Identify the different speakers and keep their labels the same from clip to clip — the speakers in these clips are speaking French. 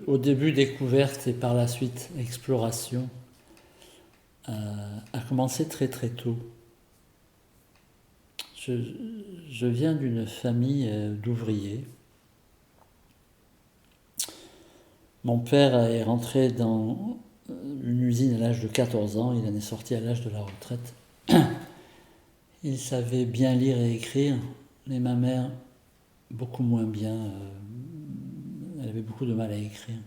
Speaker 1: au début découverte et par la suite exploration a commencé très très tôt. Je viens d'une famille d'ouvriers. Mon père est rentré dans une usine à l'âge de 14 ans, il en est sorti à l'âge de la retraite. Il savait bien lire et écrire, mais ma mère beaucoup moins bien. Elle avait beaucoup de mal à écrire.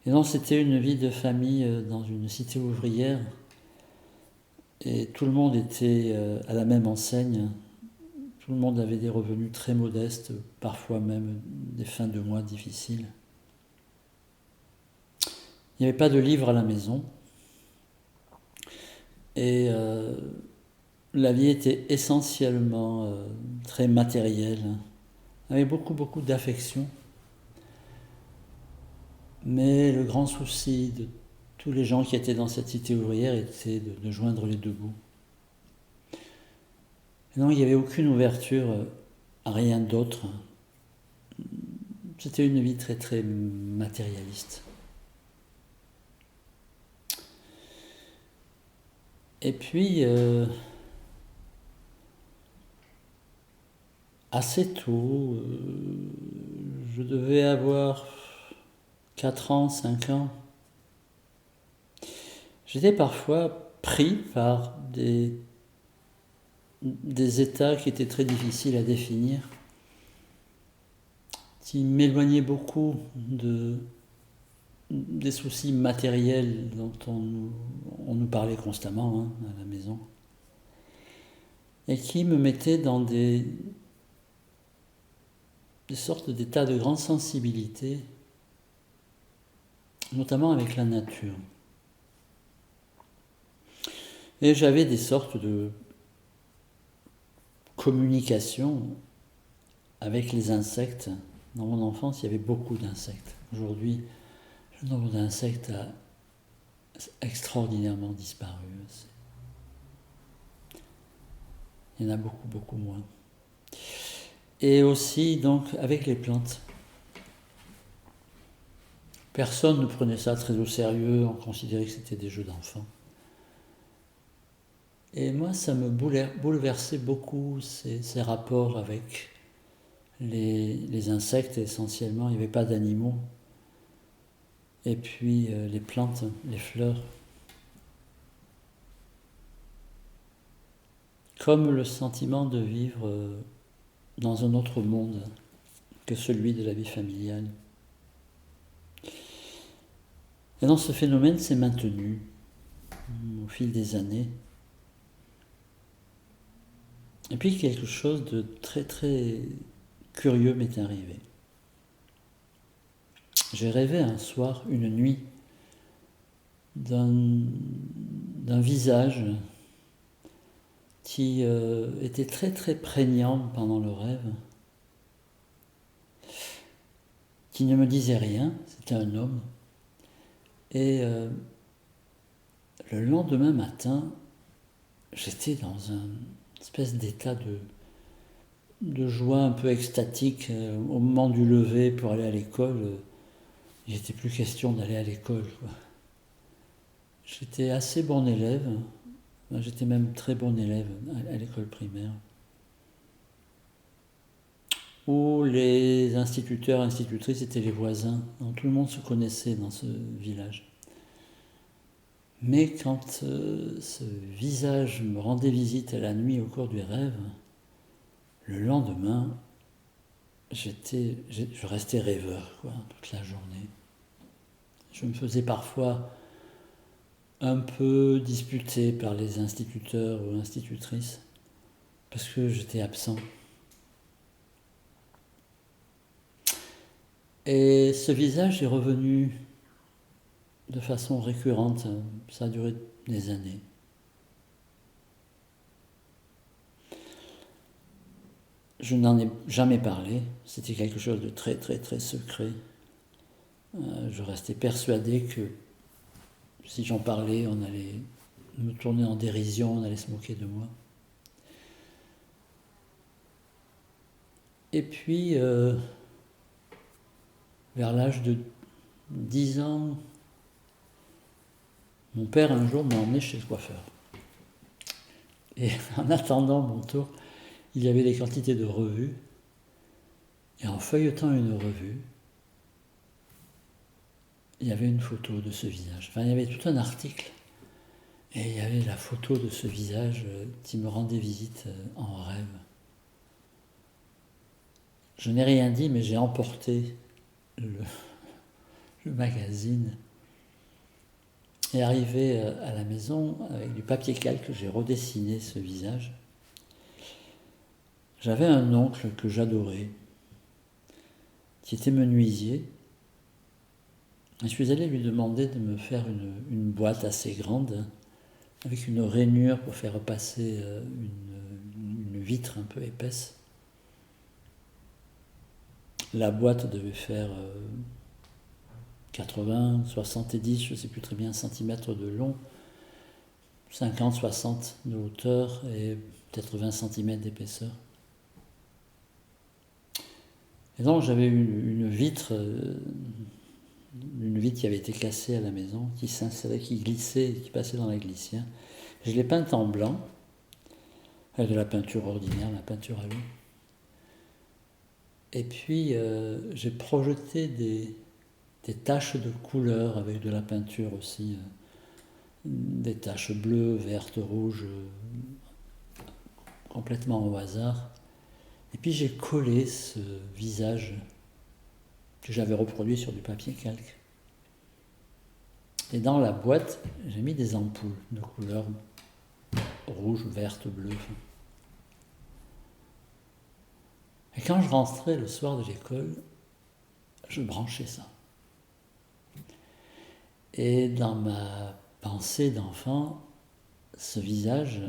Speaker 1: Et donc c'était une vie de famille dans une cité ouvrière. Et tout le monde était à la même enseigne. Tout le monde avait des revenus très modestes, parfois même des fins de mois difficiles. Il n'y avait pas de livres à la maison. Et la vie était essentiellement très matérielle, avec beaucoup d'affection. Mais le grand souci de tous les gens qui étaient dans cette cité ouvrière était de joindre les deux bouts. Et donc il n'y avait aucune ouverture à rien d'autre. C'était une vie très très matérialiste. Et puis, assez tôt, je devais avoir 4 ans, 5 ans. J'étais parfois pris par des états qui étaient très difficiles à définir, qui m'éloignaient beaucoup des soucis matériels dont on nous parlait constamment à la maison, et qui me mettaient dans des sortes d'états de grande sensibilité, notamment avec la nature. Et j'avais des sortes de communication avec les insectes. Dans mon enfance, il y avait beaucoup d'insectes. Aujourd'hui, le nombre d'insectes a extraordinairement disparu. Il y en a beaucoup moins. Et aussi, donc, avec les plantes. Personne ne prenait ça très au sérieux, on considérait que c'était des jeux d'enfants. Et moi, ça me bouleversait beaucoup ces rapports avec les insectes essentiellement. Il n'y avait pas d'animaux. Et puis les plantes, les fleurs. Comme le sentiment de vivre dans un autre monde que celui de la vie familiale. Et donc ce phénomène s'est maintenu au fil des années. Et puis quelque chose de très très curieux m'est arrivé. J'ai rêvé un soir, une nuit, d'un visage qui était très très prégnant pendant le rêve, qui ne me disait rien, c'était un homme. Et le lendemain matin, j'étais dans un espèce d'état de joie un peu extatique. Au moment du lever pour aller à l'école, il n'était plus question d'aller à l'école, quoi. J'étais assez bon élève, j'étais même très bon élève à l'école primaire, où les instituteurs, institutrices étaient les voisins, donc tout le monde se connaissait dans ce village. Mais quand ce visage me rendait visite à la nuit au cours du rêve, le lendemain, je restais rêveur, quoi, toute la journée. Je me faisais parfois un peu disputer par les instituteurs ou institutrices parce que j'étais absent. Et ce visage est revenu de façon récurrente, ça a duré des années. Je n'en ai jamais parlé, c'était quelque chose de très très très secret. Je restais persuadé que si j'en parlais, on allait me tourner en dérision, on allait se moquer de moi. Et puis, vers l'âge de 10 ans, mon père un jour m'a emmené chez le coiffeur. Et en attendant mon tour, il y avait des quantités de revues. Et en feuilletant une revue, il y avait une photo de ce visage. Enfin, il y avait tout un article. Et il y avait la photo de ce visage qui me rendait visite en rêve. Je n'ai rien dit, mais j'ai emporté le magazine. Et arrivé à la maison, avec du papier calque, j'ai redessiné ce visage. J'avais un oncle que j'adorais, qui était menuisier. Je suis allé lui demander de me faire une boîte assez grande, avec une rainure pour faire passer une vitre un peu épaisse. La boîte devait faire 80, 70, je ne sais plus très bien, centimètres de long, 50, 60 de hauteur et peut-être 20 centimètres d'épaisseur. Et donc j'avais une vitre qui avait été cassée à la maison, qui s'insérait, qui glissait, qui passait dans la glissière. Je l'ai peinte en blanc, avec de la peinture ordinaire, la peinture à l'eau. Et puis j'ai projeté des taches de couleur avec de la peinture aussi, des taches bleues, vertes, rouges, complètement au hasard. Et puis j'ai collé ce visage que j'avais reproduit sur du papier calque. Et dans la boîte, j'ai mis des ampoules de couleurs rouge, verte, bleue. Et quand je rentrais le soir de l'école, je branchais ça. Et dans ma pensée d'enfant, ce visage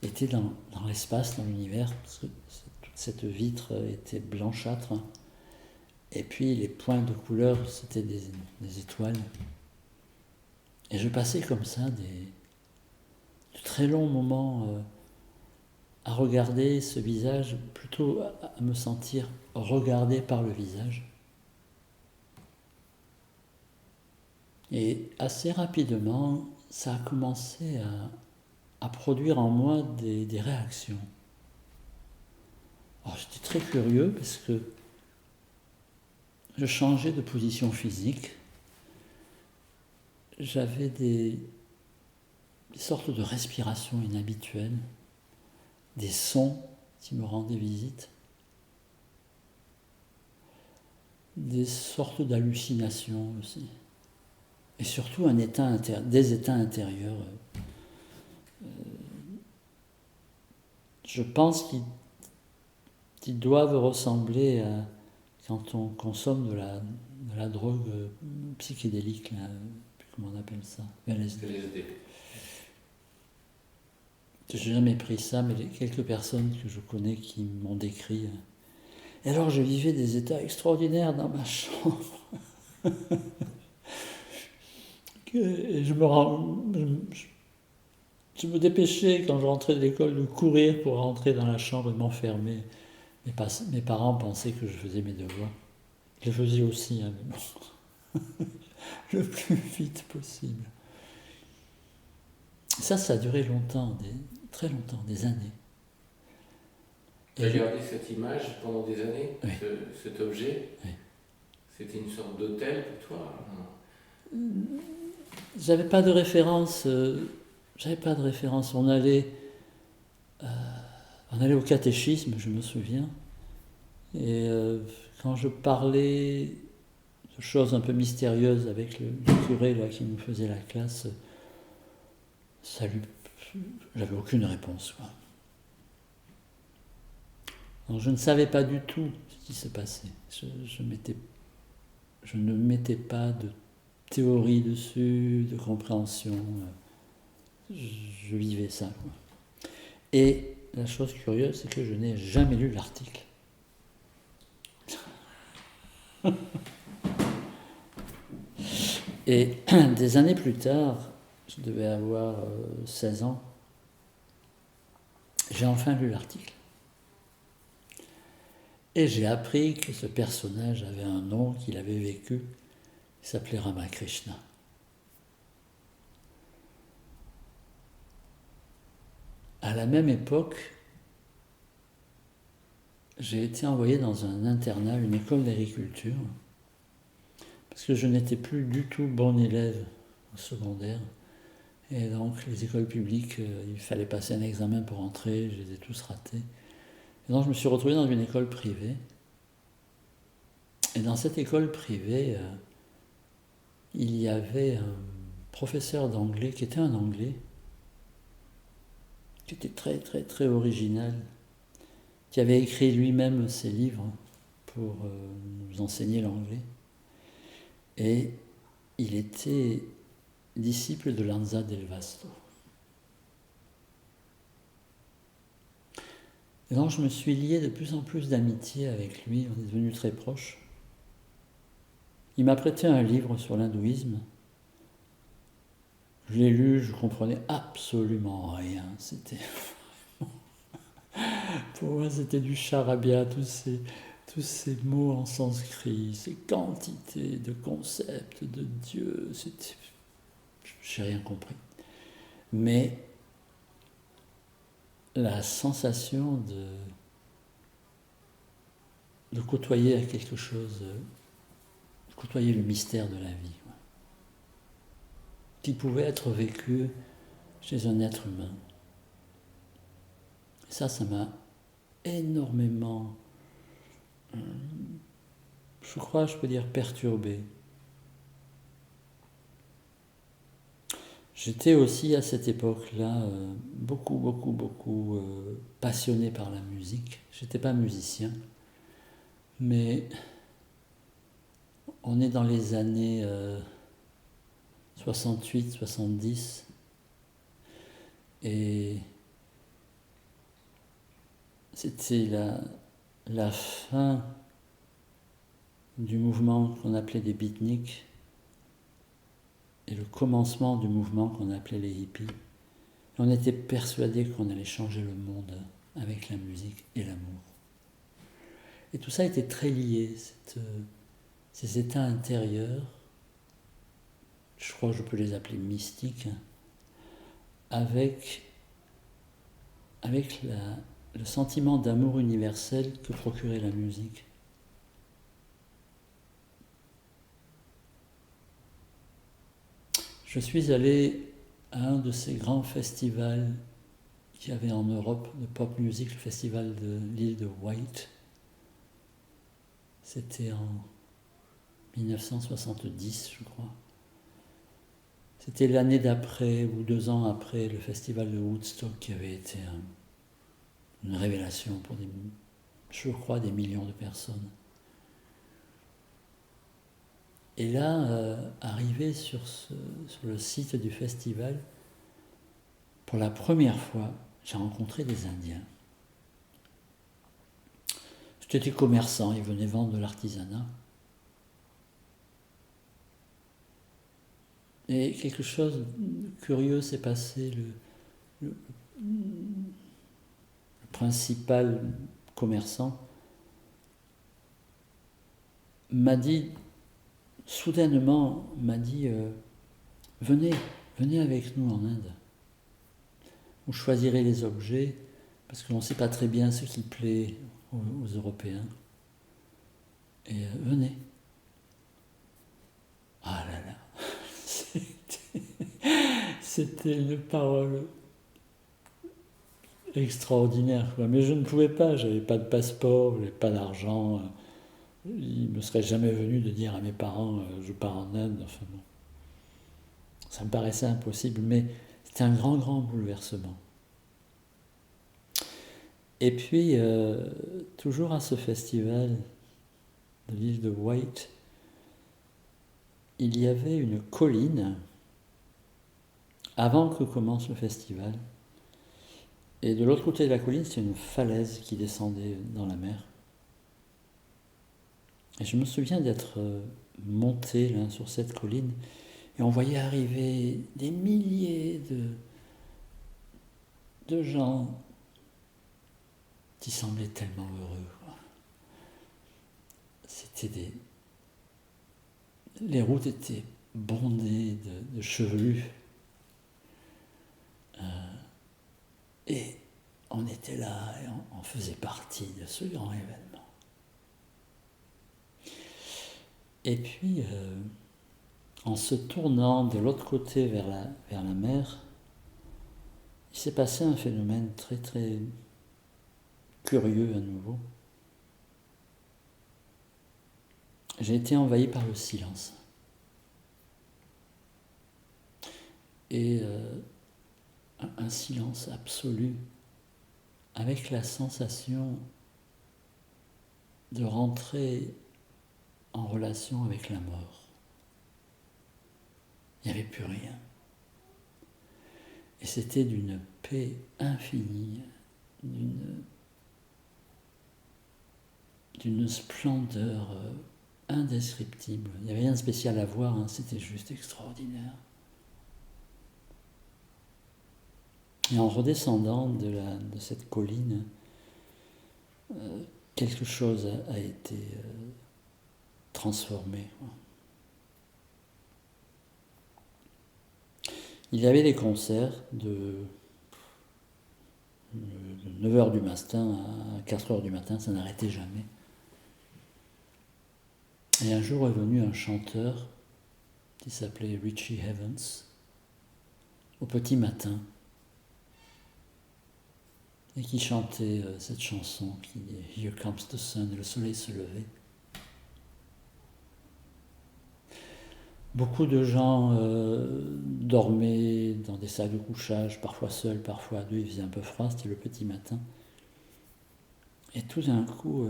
Speaker 1: était dans l'espace, dans l'univers, parce que toute cette vitre était blanchâtre. Et puis les points de couleur, c'était des étoiles. Et je passais comme ça de très longs moments à regarder ce visage, plutôt à me sentir regardé par le visage. Et assez rapidement, ça a commencé à produire en moi des réactions. Alors j'étais très curieux parce que je changeais de position physique. J'avais des sortes de respirations inhabituelles, des sons qui me rendaient visite, des sortes d'hallucinations aussi, et surtout des états intérieurs. Je pense qu'ils doivent ressembler à quand on consomme de la drogue psychédélique, là, comment on appelle ça, LSD. Je n'ai jamais pris ça, mais quelques personnes que je connais qui m'ont décrit. Et alors je vivais des états extraordinaires dans ma chambre. Et je me dépêchais quand je rentrais de l'école de courir pour rentrer dans la chambre et m'enfermer. Mes parents pensaient que je faisais mes devoirs. Je les faisais aussi, hein, mais bon. Le plus vite possible. Ça a duré longtemps, très longtemps, des années.
Speaker 2: Tu as gardé cette image pendant des années,
Speaker 1: oui.
Speaker 2: Cet objet
Speaker 1: oui.
Speaker 2: C'était une sorte d'hôtel pour toi?
Speaker 1: J'avais pas de référence. On allait au catéchisme, je me souviens. Et quand je parlais de choses un peu mystérieuses avec le curé là, qui nous faisait la classe, j'avais aucune réponse, quoi. Donc, je ne savais pas du tout ce qui se passait. Je ne mettais pas de théorie dessus, de compréhension. Je vivais ça, quoi. Et la chose curieuse, c'est que je n'ai jamais lu l'article. Et des années plus tard, je devais avoir 16 ans, j'ai enfin lu l'article. Et j'ai appris que ce personnage avait un nom qu'il avait vécu, il s'appelait Ramakrishna. À la même époque, j'ai été envoyé dans un internat, une école d'agriculture, parce que je n'étais plus du tout bon élève au secondaire. Et donc les écoles publiques, il fallait passer un examen pour entrer, je les ai tous ratés. Et donc je me suis retrouvé dans une école privée. Et dans cette école privée, il y avait un professeur d'anglais qui était un anglais, qui était très très très original, qui avait écrit lui-même ses livres pour nous enseigner l'anglais. Et il était disciple de Lanza del Vasto. Et donc je me suis lié de plus en plus d'amitié avec lui, on est devenus très proches. Il m'a prêté un livre sur l'hindouisme. Je l'ai lu, je comprenais absolument rien. Pour moi, c'était du charabia, tous ces mots en sanskrit, ces quantités de concepts de Dieu. J'ai rien compris. Mais la sensation de côtoyer quelque chose, de côtoyer le mystère de la vie, qui pouvait être vécu chez un être humain. Et ça m'a énormément, je crois, je peux dire perturbé. J'étais aussi à cette époque-là beaucoup passionné par la musique. Je n'étais pas musicien, mais on est dans les années 68, 70, et c'était la fin du mouvement qu'on appelait des beatniks et le commencement du mouvement qu'on appelait les hippies. Et on était persuadés qu'on allait changer le monde avec la musique et l'amour. Et tout ça était très lié, ces états intérieurs, je crois que je peux les appeler mystiques, avec le sentiment d'amour universel que procurait la musique. Je suis allé à un de ces grands festivals qu'il y avait en Europe de pop music, le festival de l'île de Wight. C'était en 1970, je crois. C'était l'année d'après, ou 2 ans après, le festival de Woodstock qui avait été une révélation pour je crois, des millions de personnes. Et là, arrivé sur le site du festival, pour la première fois, j'ai rencontré des Indiens. C'était des commerçants, ils venaient vendre de l'artisanat. Et quelque chose de curieux s'est passé. Le principal commerçant m'a dit, soudainement, venez avec nous en Inde. Vous choisirez les objets, parce que l'on ne sait pas très bien ce qui plaît aux Européens. Et venez. Ah là là, c'était une parole extraordinaire, quoi. Mais je ne pouvais pas, j'avais pas de passeport, j'avais pas d'argent. Il ne me serait jamais venu de dire à mes parents je pars en Inde. Enfin bon. Ça me paraissait impossible, mais c'était un grand bouleversement. Et puis, toujours à ce festival de l'île de Wight, il y avait une colline avant que commence le festival. Et de l'autre côté de la colline, c'était une falaise qui descendait dans la mer. Et je me souviens d'être monté là, sur cette colline, et on voyait arriver des milliers de gens qui semblaient tellement heureux, quoi. Les routes étaient bondées de chevelus. Et on était là et on faisait partie de ce grand événement. Et puis, en se tournant de l'autre côté vers la mer, il s'est passé un phénomène très très curieux à nouveau. J'ai été envahi par le silence. Et un silence absolu, avec la sensation de rentrer en relation avec la mort. Il n'y avait plus rien. Et c'était d'une paix infinie, d'une splendeur indescriptible. Il n'y avait rien de spécial à voir, hein, c'était juste extraordinaire. Et en redescendant de cette colline, quelque chose a été transformé. Il y avait des concerts de 9h du matin à 4h du matin, ça n'arrêtait jamais. Et un jour est venu un chanteur qui s'appelait Richie Evans, au petit matin, et qui chantait cette chanson qui est Here Comes the Sun, et le soleil se levait. Beaucoup de gens dormaient dans des salles de couchage, parfois seuls, parfois à deux, il faisait un peu froid, c'était le petit matin. Et tout d'un coup,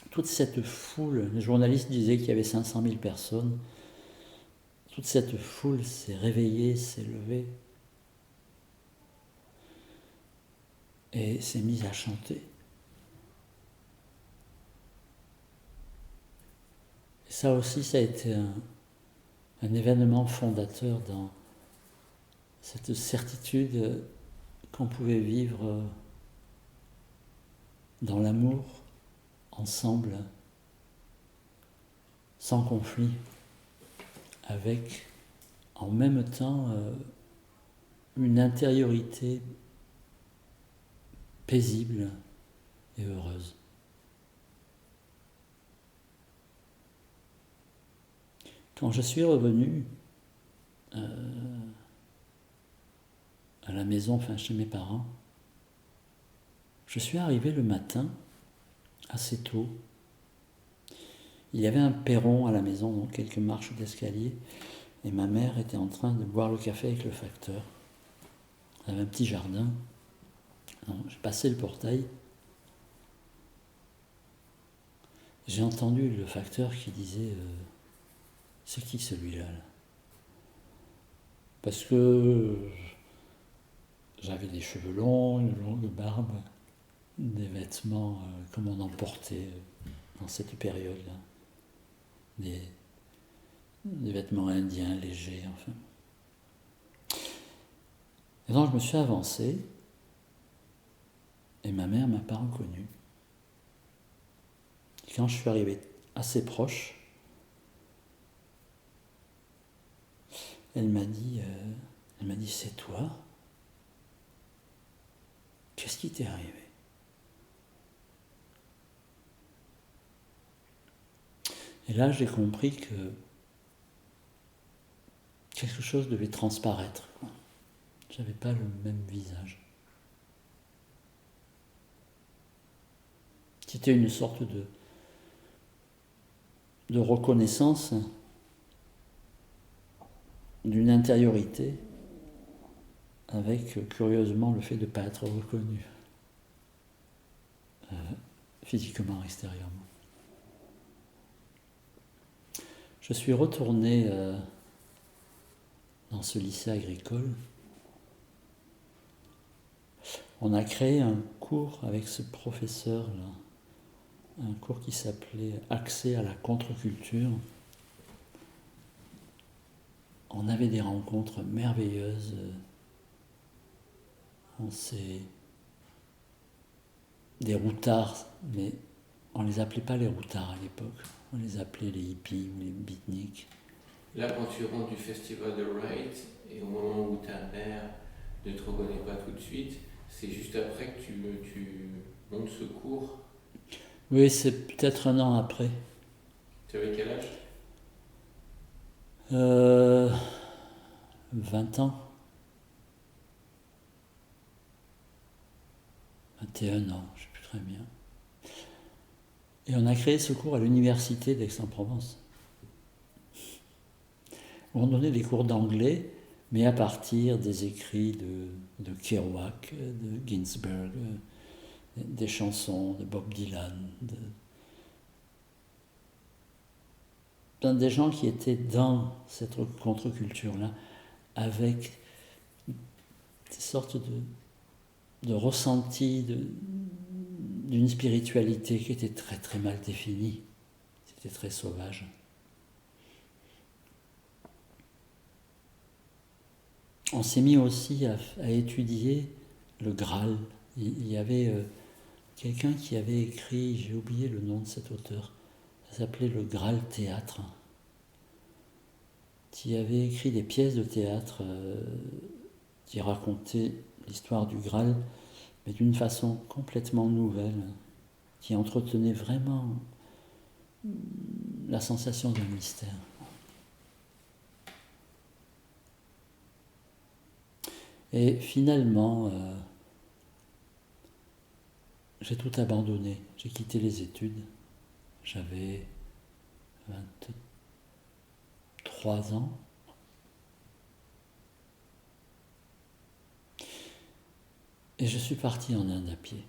Speaker 1: toute cette foule, les journalistes disaient qu'il y avait 500 000 personnes, toute cette foule s'est réveillée, s'est levée, et s'est mise à chanter. Et ça aussi, ça a été un événement fondateur dans cette certitude qu'on pouvait vivre dans l'amour, ensemble, sans conflit, avec en même temps une intériorité paisible et heureuse. Quand je suis revenu à la maison, enfin chez mes parents, je suis arrivé le matin, assez tôt. Il y avait un perron à la maison, donc quelques marches d'escalier, et ma mère était en train de boire le café avec le facteur. Elle avait un petit jardin. Alors, j'ai passé le portail. J'ai entendu le facteur qui disait c'est qui celui-là là ? Parce que j'avais des cheveux longs, une longue barbe, des vêtements comme on en portait dans cette période-là. Des vêtements indiens légers, enfin. Et donc je me suis avancé et ma mère ne m'a pas reconnu. Et quand je suis arrivé assez proche, elle m'a dit c'est toi ? Qu'est-ce qui t'est arrivé ? Et là, j'ai compris que quelque chose devait transparaître. Je n'avais pas le même visage. C'était une sorte de reconnaissance d'une intériorité avec, curieusement, le fait de ne pas être reconnu physiquement, extérieurement. Je suis retourné dans ce lycée agricole. On a créé un cours avec ce professeur-là, un cours qui s'appelait « Accès à la contre-culture ». On avait des rencontres merveilleuses. On s'est des routards, mais on les appelait pas les routards à l'époque, on les appelait les hippies ou les beatniks.
Speaker 2: Là, quand tu rentres du festival de Ride, et au moment où ta mère ne te reconnaît pas tout de suite, c'est juste après que tu montes ce cours.
Speaker 1: Oui, c'est peut-être un an après.
Speaker 2: Tu avais quel âge?
Speaker 1: 20 ans. 21 ans, je ne sais plus très bien. Et on a créé ce cours à l'université d'Aix-en-Provence. On donnait des cours d'anglais, mais à partir des écrits de Kerouac, de Ginsberg, des chansons de Bob Dylan, des gens qui étaient dans cette contre-culture-là, avec des sortes de ressentis d'une spiritualité qui était très très mal définie. C'était très sauvage. On s'est mis aussi à étudier le Graal. Il y avait quelqu'un qui avait écrit, j'ai oublié le nom de cet auteur, ça s'appelait le Graal Théâtre, qui avait écrit des pièces de théâtre qui racontaient l'histoire du Graal, mais d'une façon complètement nouvelle, qui entretenait vraiment la sensation d'un mystère. Et finalement, j'ai tout abandonné. J'ai quitté les études. J'avais 23 ans. Et je suis parti en Inde à pied.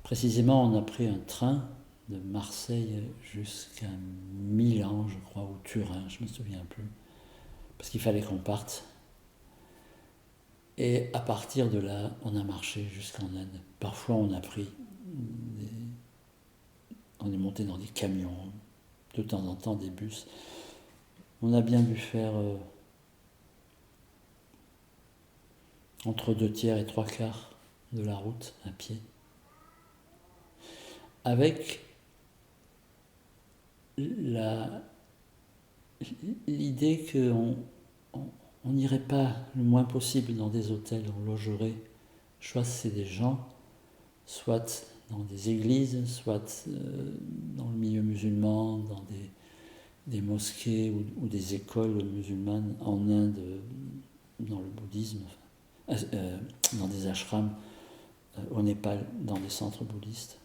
Speaker 1: Précisément, on a pris un train de Marseille jusqu'à Milan, je crois, ou Turin, je ne me souviens plus, parce qu'il fallait qu'on parte. Et à partir de là, on a marché jusqu'en Inde. Parfois, on a pris on est monté dans des camions, de temps en temps des bus. On a bien dû faire entre 2/3 et 3/4 de la route à pied. Avec l'idée qu'on n'irait pas le moins possible dans des hôtels, on logerait, soit c'est des gens, soit dans des églises, soit dans le milieu musulman, dans des mosquées ou des écoles musulmanes en Inde, dans le bouddhisme, dans des ashrams, au Népal, dans des centres bouddhistes.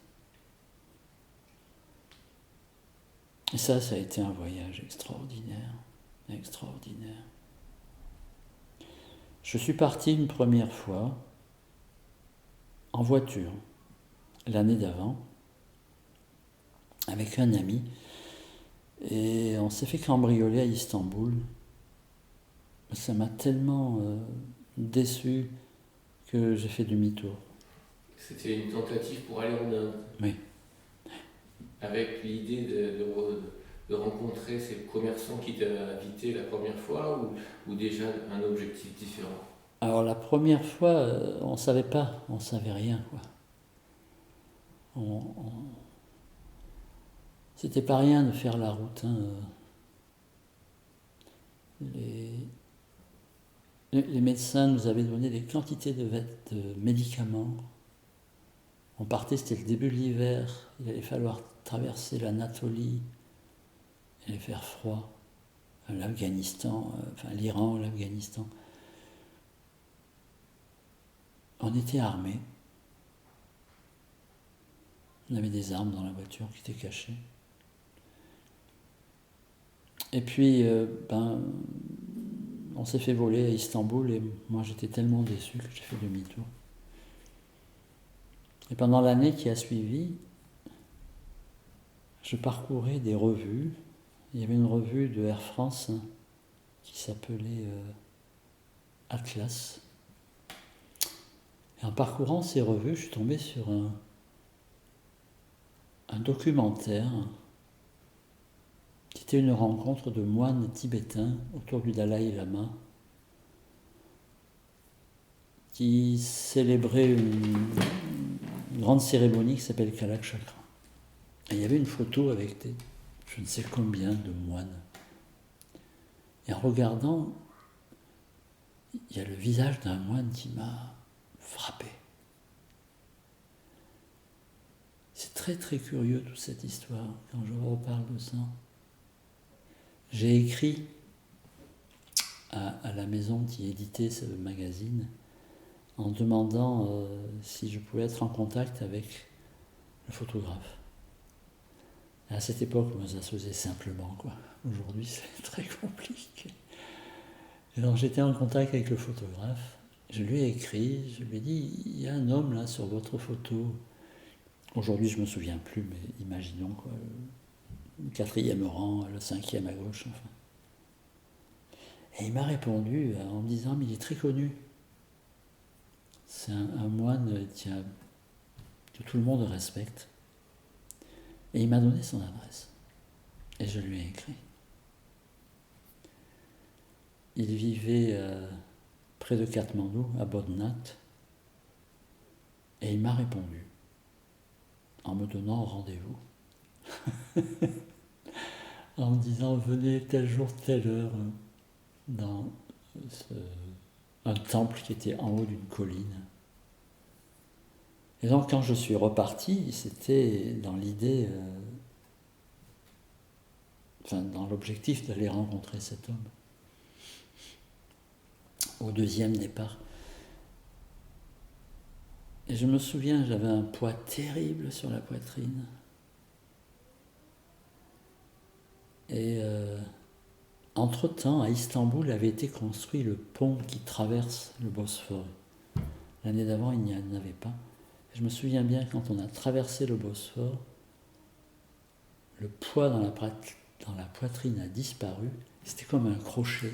Speaker 1: Et ça a été un voyage extraordinaire, extraordinaire. Je suis parti une première fois en voiture, l'année d'avant, avec un ami, et on s'est fait cambrioler à Istanbul. Ça m'a tellement déçu que j'ai fait demi-tour.
Speaker 2: C'était une tentative pour aller en Inde.
Speaker 1: Oui.
Speaker 2: Avec l'idée de rencontrer ces commerçants qui t'avaient invité la première fois, ou déjà un objectif différent?
Speaker 1: Alors la première fois, on ne savait pas, on ne savait rien, quoi. C'était pas rien de faire la route. Hein. Les médecins nous avaient donné des quantités de médicaments. On partait, c'était le début de l'hiver, il allait falloir traverser l'Anatolie, il allait faire froid, l'Afghanistan, l'Iran, l'Afghanistan. On était armés. On avait des armes dans la voiture qui étaient cachées. Et puis, on s'est fait voler à Istanbul et moi j'étais tellement déçu que j'ai fait demi-tour. Et pendant l'année qui a suivi, je parcourais des revues. Il y avait une revue de Air France qui s'appelait Atlas. Et en parcourant ces revues, je suis tombé sur un documentaire qui était une rencontre de moines tibétains autour du Dalai Lama qui célébrait une grande cérémonie qui s'appelle Kalak Chakra. Et il y avait une photo avec je ne sais combien de moines. Et en regardant, il y a le visage d'un moine qui m'a frappé. C'est très très curieux toute cette histoire quand je reparle de ça. J'ai écrit à la maison qui éditait ce magazine en demandant si je pouvais être en contact avec le photographe. À cette époque, moi, ça se faisait simplement, quoi. Aujourd'hui, c'est très compliqué. Et donc, j'étais en contact avec le photographe. Je lui ai écrit, je lui ai dit, il y a un homme là sur votre photo. Aujourd'hui, je ne me souviens plus, mais imaginons, quoi, le 4e rang, le 5e à gauche, enfin. Et il m'a répondu en me disant, mais il est très connu. C'est un moine que tout le monde respecte. Et il m'a donné son adresse. Et je lui ai écrit. Il vivait près de Katmandou, à Bodhnat. Et il m'a répondu en me donnant rendez-vous. En me disant, venez tel jour, telle heure, dans un temple qui était en haut d'une colline. Et donc quand je suis reparti, c'était dans l'idée, dans l'objectif d'aller rencontrer cet homme. Au 2e départ. Et je me souviens, j'avais un poids terrible sur la poitrine. Et entre-temps, à Istanbul, avait été construit le pont qui traverse le Bosphore. L'année d'avant, il n'y en avait pas. Et je me souviens bien, quand on a traversé le Bosphore, le poids dans la poitrine a disparu. C'était comme un crochet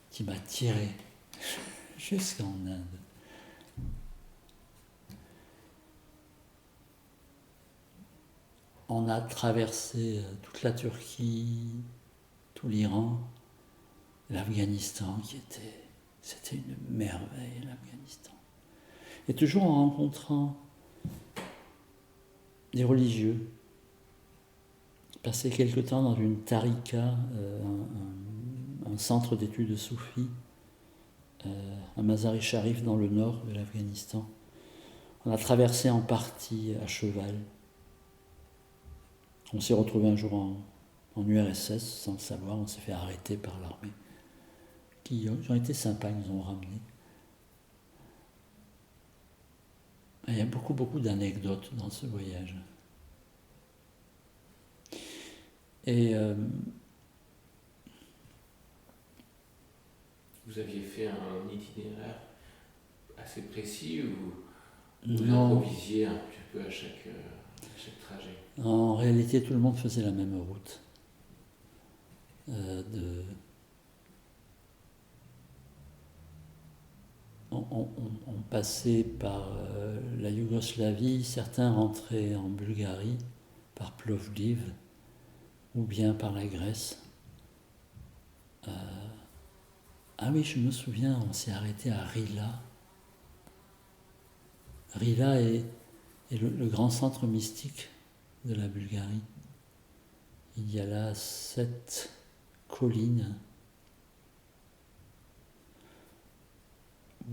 Speaker 1: qui m'a tiré jusqu'en Inde. On a traversé toute la Turquie, tout l'Iran, l'Afghanistan c'était une merveille, l'Afghanistan. Et toujours en rencontrant des religieux. Passé quelque temps dans une tarika, un centre d'études soufis, à Mazar-e Sharif dans le nord de l'Afghanistan. On a traversé en partie à cheval. On s'est retrouvé un jour en URSS sans le savoir, on s'est fait arrêter par l'armée. Qui ont été sympas, ils nous ont ramenés. Il y a beaucoup, beaucoup d'anecdotes dans ce voyage. Et
Speaker 2: vous aviez fait un itinéraire assez précis ou vous
Speaker 1: non,
Speaker 2: improvisiez un petit peu à chaque trajet?
Speaker 1: En réalité, tout le monde faisait la même route. On passait par la Yougoslavie, certains rentraient en Bulgarie, par Plovdiv, ou bien par la Grèce. Ah oui, je me souviens, on s'est arrêté à Rila. Rila est le grand centre mystique de la Bulgarie. Il y a là 7 collines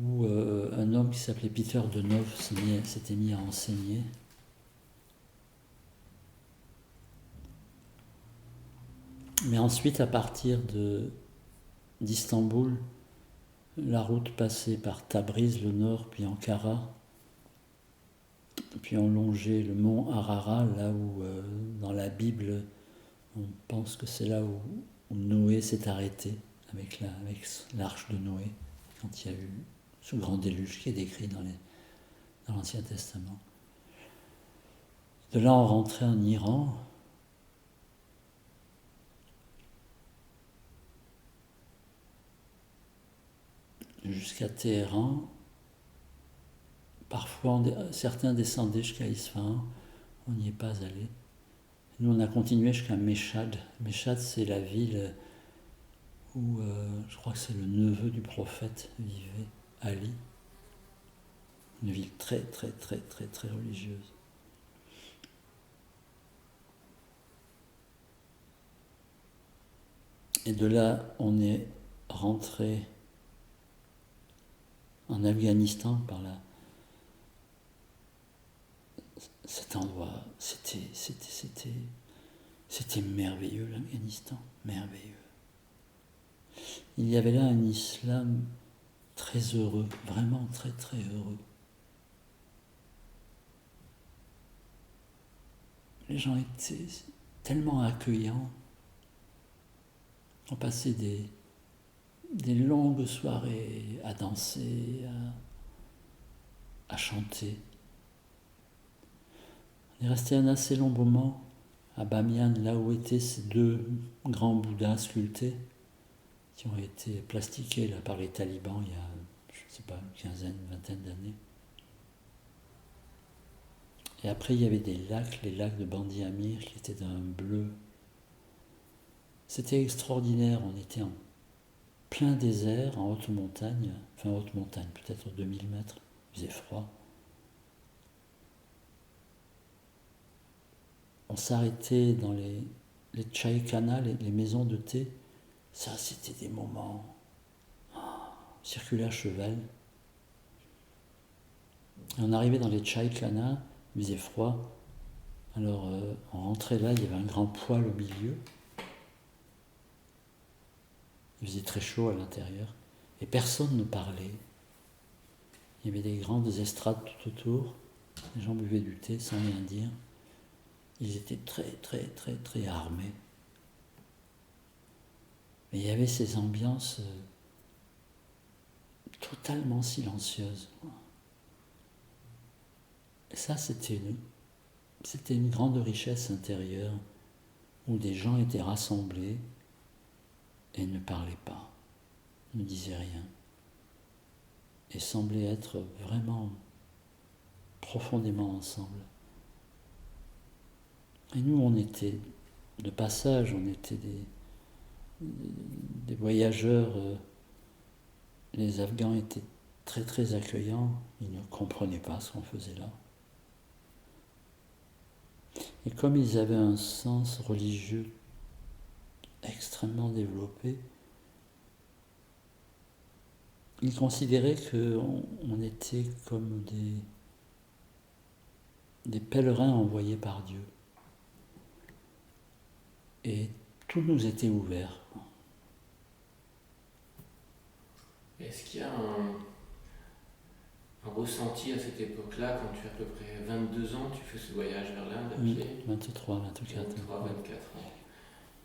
Speaker 1: où un homme qui s'appelait Peter Denov s'était mis à enseigner. Mais ensuite, à partir d'Istanbul, la route passait par Tabriz, le nord, puis Ankara, puis on longeait le mont Ararat, là où, dans la Bible, on pense que c'est là où Noé s'est arrêté avec l'arche de Noé, quand il y a eu ce grand déluge qui est décrit dans l'Ancien Testament. De là, on rentrait en Iran. Jusqu'à Téhéran. Parfois, certains descendaient jusqu'à Isfahan. On n'y est pas allé. Nous, on a continué jusqu'à Meshhad. Meshhad, c'est la ville où, je crois que c'est le neveu du prophète vivait, Ali. Une ville très, très, très, très, très religieuse. Et de là, on est rentré en Afghanistan par là. Cet endroit, c'était merveilleux, l'Afghanistan, merveilleux. Il y avait là un islam très heureux, vraiment très très heureux. Les gens étaient tellement accueillants. On passait des longues soirées à danser, à chanter. On est resté un assez long moment à Bamiyan, là où étaient ces deux grands Bouddhas sculptés qui ont été plastiqués là, par les talibans il y a, je ne sais pas, une quinzaine, une vingtaine d'années. Et après, il y avait des lacs, les lacs de Bandi Amir, qui étaient d'un bleu. C'était extraordinaire, on était en plein désert, en haute montagne, enfin haute montagne, peut-être 2000 mètres, il faisait froid. On s'arrêtait dans les chaïkhanas, les maisons de thé. Ça, c'était des moments. Circuler à cheval. Et on arrivait dans les chaïkhanas, il faisait froid. Alors on rentrait là, il y avait un grand poêle au milieu. Il faisait très chaud à l'intérieur. Et personne ne parlait. Il y avait des grandes estrades tout autour. Les gens buvaient du thé sans rien dire. Ils étaient très, très, très, très armés. Mais il y avait ces ambiances totalement silencieuses. Et ça, c'était une grande richesse intérieure où des gens étaient rassemblés et ne parlaient pas, ne disaient rien, et semblaient être vraiment profondément ensemble. Et nous, on était de passage, on était des voyageurs. Les Afghans étaient très très accueillants, ils ne comprenaient pas ce qu'on faisait là. Et comme ils avaient un sens religieux extrêmement développé, ils considéraient qu'on était comme des pèlerins envoyés par Dieu. Et tout nous était ouvert.
Speaker 2: Est-ce qu'il y a un ressenti à cette époque-là, quand tu as à peu près 22 ans, tu fais ce voyage vers l'Inde à pied
Speaker 1: 23, 24.
Speaker 2: 23, 24 ans.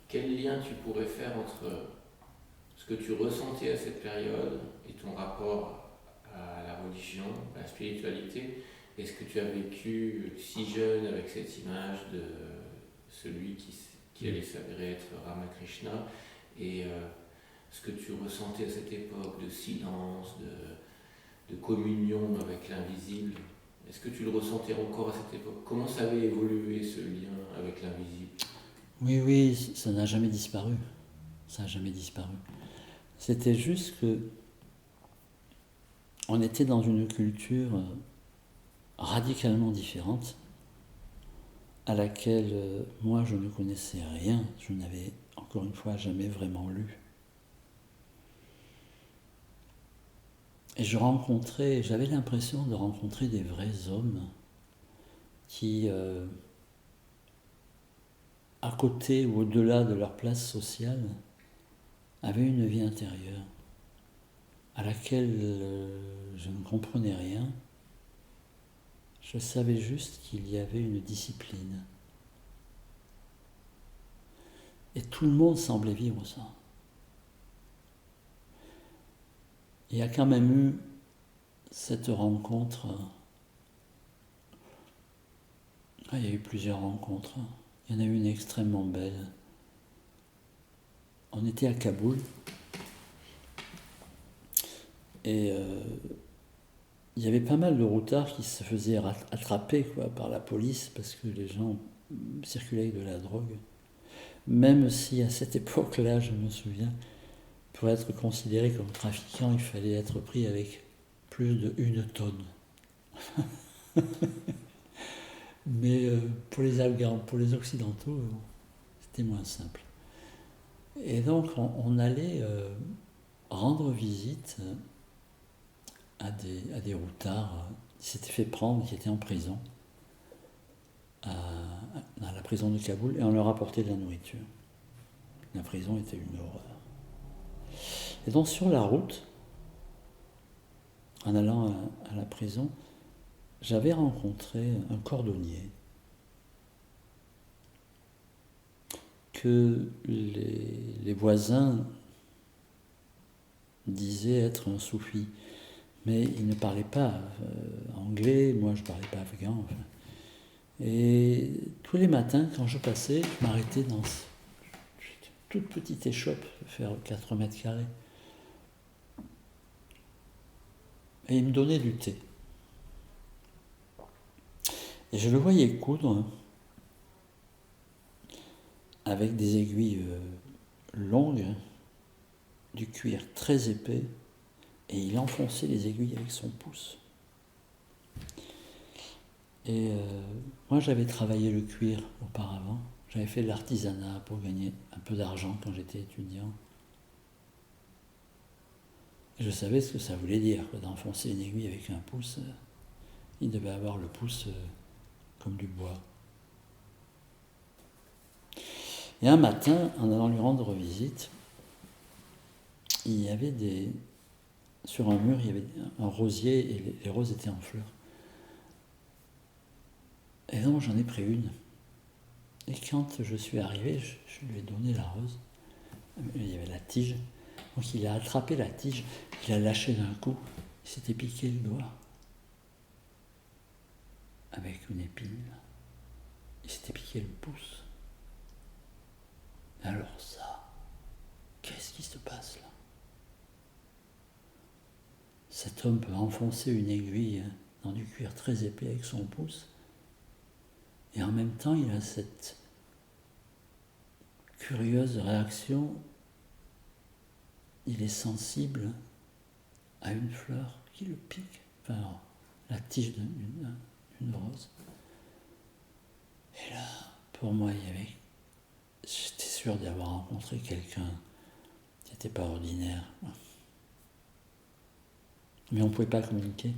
Speaker 2: Quel lien tu pourrais faire entre ce que tu ressentais à cette période et ton rapport à la religion, à la spiritualité, et ce que tu as vécu si jeune avec cette image de celui qui allait s'avérer être Ramakrishna, et ce que tu ressentais à cette époque de silence, de communion avec l'invisible? Est-ce que tu le ressentais encore à cette époque? Comment ça avait évolué ce lien avec l'invisible?
Speaker 1: Oui, ça n'a jamais disparu. Ça n'a jamais disparu. C'était juste que on était dans une culture radicalement différente à laquelle moi je ne connaissais rien. Je n'avais encore une fois jamais vraiment lu. Et j'avais l'impression de rencontrer des vrais hommes qui, à côté ou au-delà de leur place sociale, avaient une vie intérieure à laquelle je ne comprenais rien. Je savais juste qu'il y avait une discipline. Et tout le monde semblait vivre ça. Il y a quand même eu cette rencontre. Il y a eu plusieurs rencontres. Il y en a eu une extrêmement belle. On était à Kaboul. Et il y avait pas mal de routards qui se faisaient attraper par la police parce que les gens circulaient avec de la drogue. Même si à cette époque-là, je me souviens, pour être considéré comme trafiquant, il fallait être pris avec plus de 1 tonne. Mais pour les Afghans, pour les Occidentaux, c'était moins simple. Et donc on allait rendre visite à des routards qui s'étaient fait prendre, qui étaient en prison, dans la prison de Kaboul, et on leur apportait de la nourriture. La prison était une horreur. Et donc sur la route, en allant à la prison, j'avais rencontré un cordonnier que les voisins disaient être un soufi. Mais il ne parlait pas anglais, moi je ne parlais pas afghan. Enfin. Et tous les matins, quand je passais, je m'arrêtais dans une toute petite échoppe, de faire 4 mètres carrés. Et il me donnait du thé. Et je le voyais coudre avec des aiguilles longues, du cuir très épais, et il enfonçait les aiguilles avec son pouce. Et moi j'avais travaillé le cuir auparavant, j'avais fait de l'artisanat pour gagner un peu d'argent quand j'étais étudiant. Et je savais ce que ça voulait dire, d'enfoncer une aiguille avec un pouce. Il devait avoir le pouce comme du bois. Et un matin, en allant lui rendre visite, il y avait sur un mur, il y avait un rosier et les roses étaient en fleurs. Et donc j'en ai pris une. Et quand je suis arrivé, je lui ai donné la rose. Il y avait la tige. Donc il a attrapé la tige, il a lâché d'un coup, il s'était piqué le doigt avec une épine. Il s'était piqué le pouce. Alors ça, qu'est-ce qui se passe là? Cet homme peut enfoncer une aiguille dans du cuir très épais avec son pouce, et en même temps il a cette curieuse réaction, il est sensible à une fleur qui le pique, enfin la tige d'une rose. Et là, pour moi, j'étais sûr d'avoir rencontré quelqu'un qui n'était pas ordinaire. Mais on ne pouvait pas communiquer.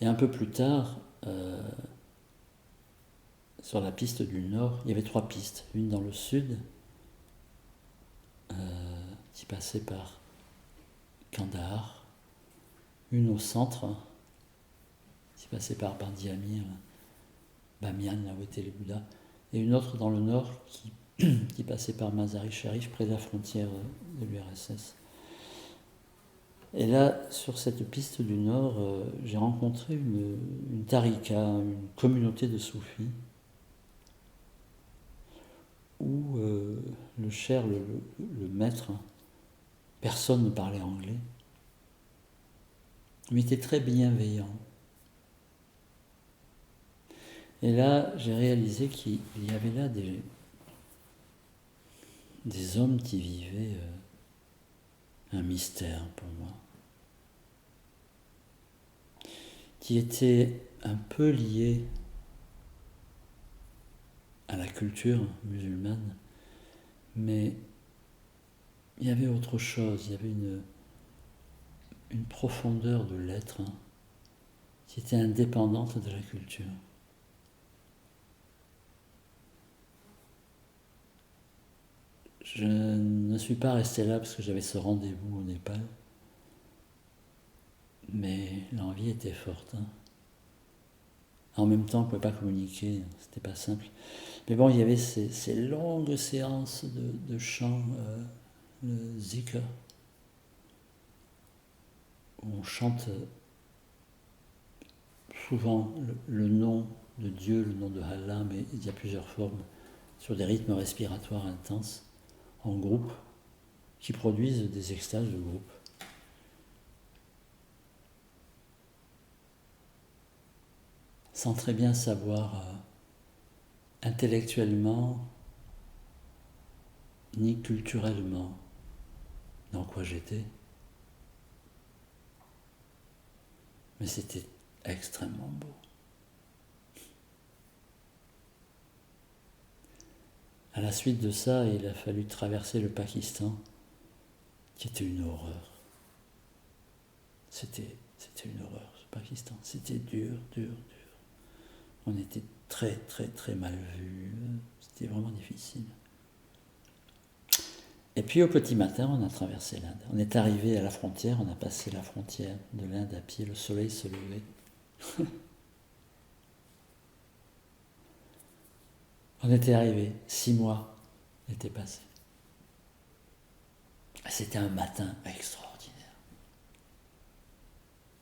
Speaker 1: Et un peu plus tard, sur la piste du nord, il y avait 3 pistes. Une dans le sud, qui passait par Kandahar. Une au centre, qui passait par Bandi Amir, Bamiyan, là où étaient les Bouddhas. Et une autre dans le nord, qui passait par Mazar-i Sharif, près de la frontière de l'URSS. Et là, sur cette piste du nord, j'ai rencontré une tarika, une communauté de soufis, où le cher, le maître, personne ne parlait anglais, mais était très bienveillant. Et là, j'ai réalisé qu'il y avait là des hommes qui vivaient un mystère pour moi, qui étaient un peu liés à la culture musulmane, mais il y avait autre chose, il y avait une profondeur de l'être qui était indépendante de la culture. Je ne suis pas resté là parce que j'avais ce rendez-vous au Népal, mais l'envie était forte. En même temps, on ne pouvait pas communiquer, c'était pas simple. Mais bon, il y avait ces longues séances de chant, le zikr, où on chante souvent le nom de Dieu, le nom de Allah, mais il y a plusieurs formes, sur des rythmes respiratoires intenses, en groupe, qui produisent des extases de groupe. Sans très bien savoir intellectuellement ni culturellement dans quoi j'étais. Mais c'était extrêmement beau. À la suite de ça, il a fallu traverser le Pakistan, qui était une horreur. C'était une horreur, ce Pakistan. C'était dur, dur, dur. On était très, très, très mal vus. C'était vraiment difficile. Et puis au petit matin, on a traversé l'Inde. On est arrivé à la frontière, on a passé la frontière de l'Inde à pied, le soleil se levait. On était arrivé, 6 mois étaient passés. C'était un matin extraordinaire.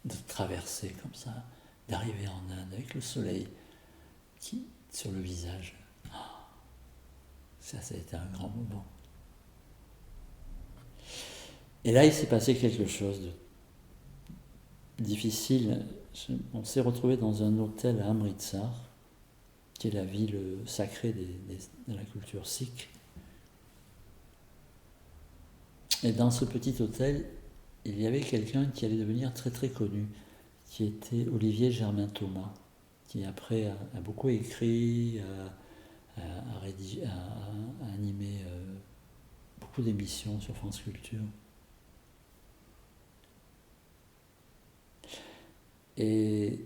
Speaker 1: De traverser comme ça, d'arriver en Inde avec le soleil sur le visage. Ça a été un grand moment. Et là, il s'est passé quelque chose de difficile. On s'est retrouvé dans un hôtel à Amritsar, qui est la ville sacrée de la culture sikh. Et dans ce petit hôtel, il y avait quelqu'un qui allait devenir très très connu, qui était Olivier Germain-Thomas, qui après a beaucoup écrit, a animé beaucoup d'émissions sur France Culture. Et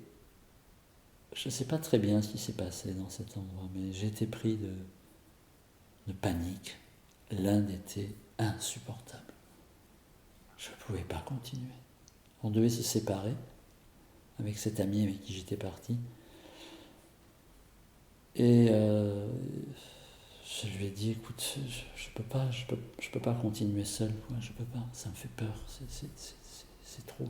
Speaker 1: je ne sais pas très bien ce qui s'est passé dans cet endroit, mais j'ai été pris de panique. L'Inde était insupportable. Je ne pouvais pas continuer. On devait se séparer avec cet ami avec qui j'étais parti. Et je lui ai dit, écoute, je peux pas continuer seul, quoi. Je peux pas, ça me fait peur, c'est trop.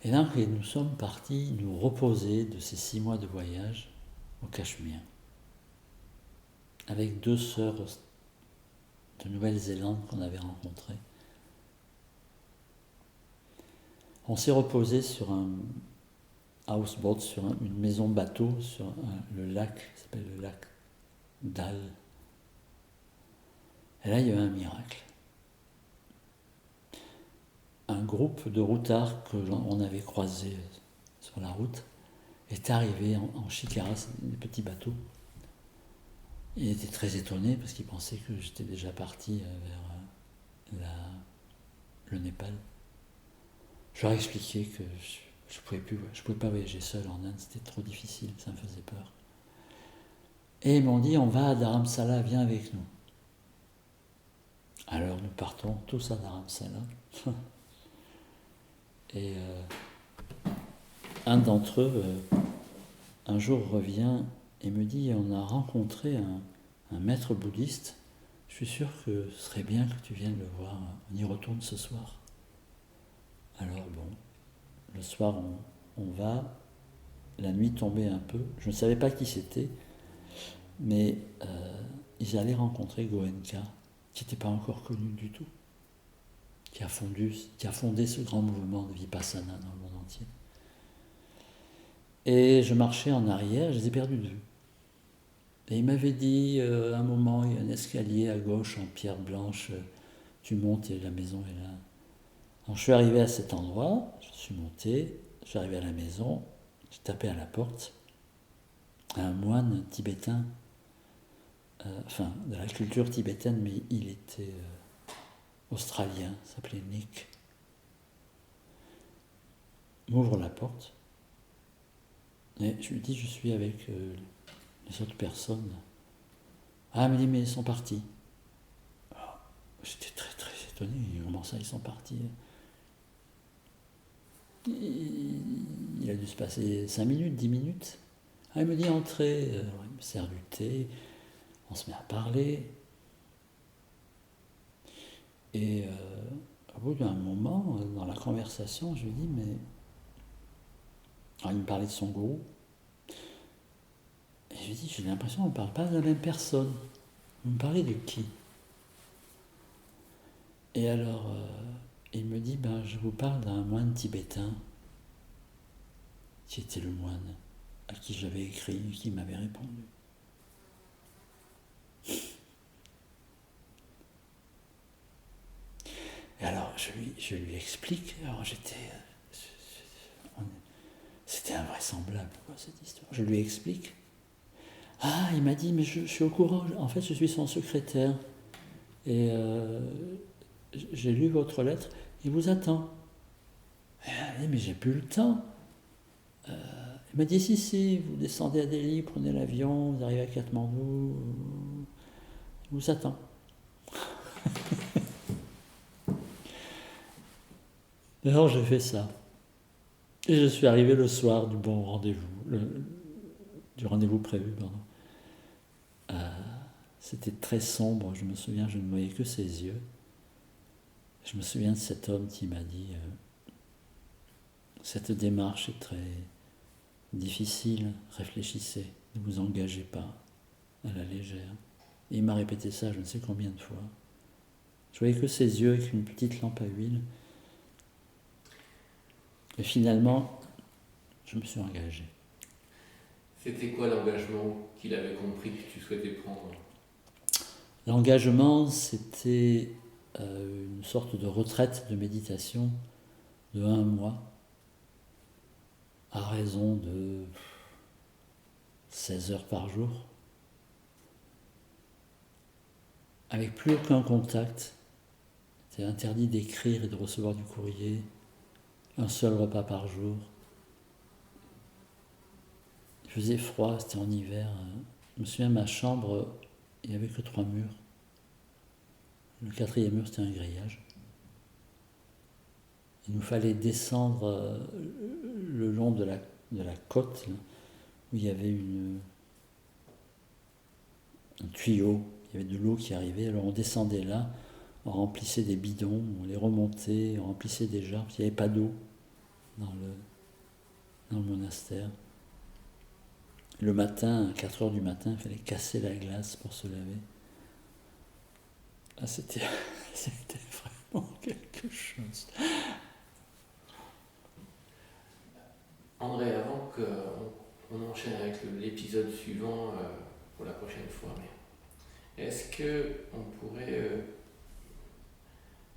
Speaker 1: Et donc, nous sommes partis nous reposer de ces 6 mois de voyage au Cachemire, avec 2 sœurs de Nouvelle-Zélande qu'on avait rencontrées. On s'est reposé sur un houseboat, sur une maison bateau, sur le lac, qui s'appelle le lac Dal. Et là, il y avait un miracle. Un groupe de routards que l'on avait croisés sur la route est arrivé en shikara, des petits bateaux. Il était très étonné parce qu'il pensait que j'étais déjà parti vers le Népal. Je leur ai expliqué que je pouvais pas voyager seul en Inde, c'était trop difficile, ça me faisait peur. Et ils m'ont dit, on va à Dharamsala, viens avec nous. Alors nous partons tous à Dharamsala. Et un d'entre eux, un jour, revient et me dit, on a rencontré un maître bouddhiste, je suis sûr que ce serait bien que tu viennes le voir, on y retourne ce soir. Alors bon, le soir on va, la nuit tombait un peu, je ne savais pas qui c'était, mais ils allaient rencontrer Goenka, qui n'était pas encore connu du tout, qui a fondé ce grand mouvement de Vipassana dans le monde entier. Et je marchais en arrière, je les ai perdus de vue. Et il m'avait dit, à un moment, il y a un escalier à gauche en pierre blanche, tu montes et la maison est là. Donc je suis arrivé à cet endroit, je suis monté, je suis arrivé à la maison, j'ai tapé à la porte. Un moine tibétain, de la culture tibétaine, mais il était australien, s'appelait Nick, m'ouvre la porte. Et je lui dis, je suis avec les autres personnes. Ah, il me dit, mais ils sont partis. Alors, j'étais très très étonné, comment ça, ils sont partis? Il a dû se passer 5 minutes, 10 minutes. Ah, il me dit, entrez. Alors, il me sert du thé, on se met à parler. Et au bout d'un moment, dans la conversation, je lui dis, mais... Alors, il me parlait de son gourou. Et je lui dis, j'ai l'impression qu'on ne parle pas de la même personne. Vous me parlez de qui? Et alors, il me dit, je vous parle d'un moine tibétain, qui était le moine à qui j'avais écrit et qui m'avait répondu. Et alors, je lui explique, alors c'était invraisemblable, quoi, cette histoire. Je lui explique. Ah, il m'a dit, mais je suis au courant, en fait je suis son secrétaire. Et j'ai lu votre lettre, il vous attend. Mais j'ai plus le temps. Il m'a dit, si, vous descendez à Delhi, prenez l'avion, vous arrivez à Katmandou, il vous attend. Alors j'ai fait ça. Et je suis arrivé le soir du bon rendez-vous, du rendez-vous prévu, pardon. C'était très sombre, je me souviens, je ne voyais que ses yeux. Je me souviens de cet homme qui m'a dit cette démarche est très difficile, réfléchissez, ne vous engagez pas à la légère. Et il m'a répété ça je ne sais combien de fois. Je voyais que ses yeux avec une petite lampe à huile. Et finalement, je me suis engagé.
Speaker 2: C'était quoi l'engagement qu'il avait compris que tu souhaitais prendre?
Speaker 1: L'engagement, c'était une sorte de retraite de méditation de 1 mois, à raison de 16 heures par jour, avec plus aucun contact. C'était interdit d'écrire et de recevoir du courrier, un seul repas par jour. Il faisait froid, c'était en hiver. Je me souviens, ma chambre, il n'y avait que 3 murs. Le 4e mur, c'était un grillage. Il nous fallait descendre le long de la côte, là, où il y avait un tuyau, il y avait de l'eau qui arrivait. Alors on descendait là, on remplissait des bidons, on les remontait, on remplissait des jarres, parce qu'il n'y avait pas d'eau dans le monastère. Le matin, à 4 heures du matin, il fallait casser la glace pour se laver. Ah, c'était vraiment quelque chose.
Speaker 2: André, avant qu'on enchaîne avec l'épisode suivant pour la prochaine fois, mais est-ce qu'on pourrait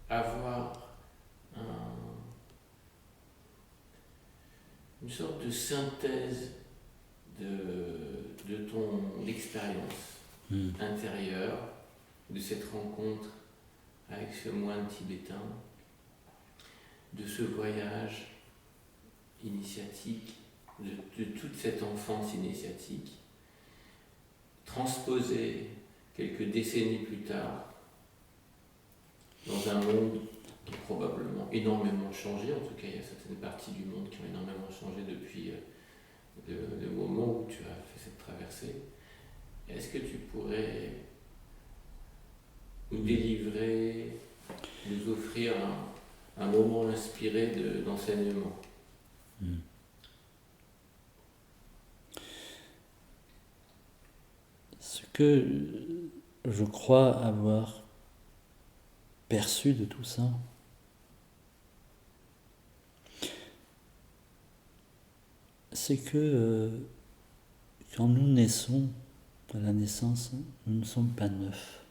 Speaker 2: avoir une sorte de synthèse de ton expérience intérieure, de cette rencontre avec ce moine tibétain, de ce voyage initiatique, de toute cette enfance initiatique, transposée quelques décennies plus tard dans un monde qui a probablement énormément changé. En tout cas, il y a certaines parties du monde qui ont énormément changé depuis le moment où tu as fait cette traversée. Est-ce que tu pourrais nous délivrer, nous offrir un moment inspiré d'enseignement?
Speaker 1: Ce que je crois avoir perçu de tout ça, c'est que quand nous naissons, à la naissance, nous ne sommes pas neufs.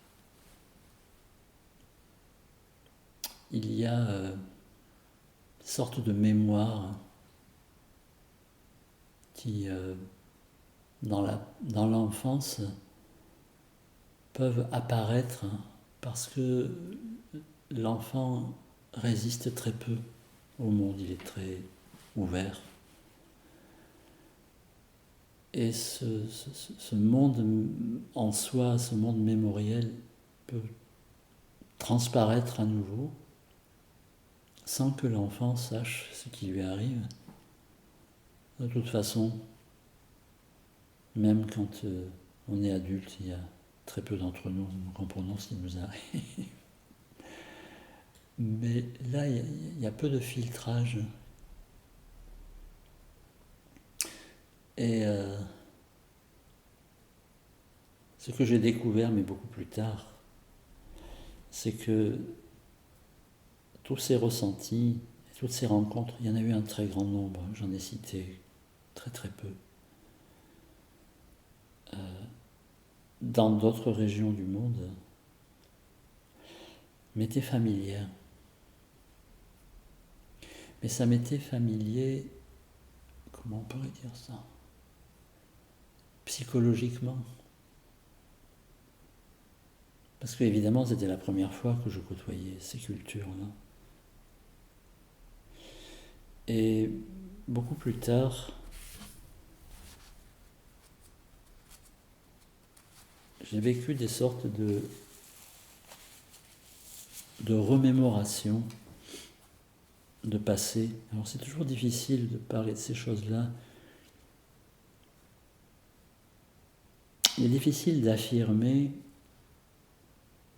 Speaker 1: Il y a une sorte de mémoire qui, dans l'enfance, peuvent apparaître parce que l'enfant résiste très peu au monde, il est très ouvert. Et ce monde en soi, ce monde mémoriel, peut transparaître à nouveau sans que l'enfant sache ce qui lui arrive. De toute façon, même quand on est adulte, il y a très peu d'entre nous qui comprenons ce qui nous arrive. Mais là, il y a peu de filtrage. Et ce que j'ai découvert, mais beaucoup plus tard, c'est que tous ces ressentis, toutes ces rencontres, il y en a eu un très grand nombre, j'en ai cité très très peu, dans d'autres régions du monde, m'étaient familières. Mais ça m'était familier, comment on pourrait dire ça ? psychologiquement. Parce que évidemment, c'était la première fois que je côtoyais ces cultures-là. Et beaucoup plus tard, j'ai vécu des sortes de remémoration de passé. Alors c'est toujours difficile de parler de ces choses-là. Il est difficile d'affirmer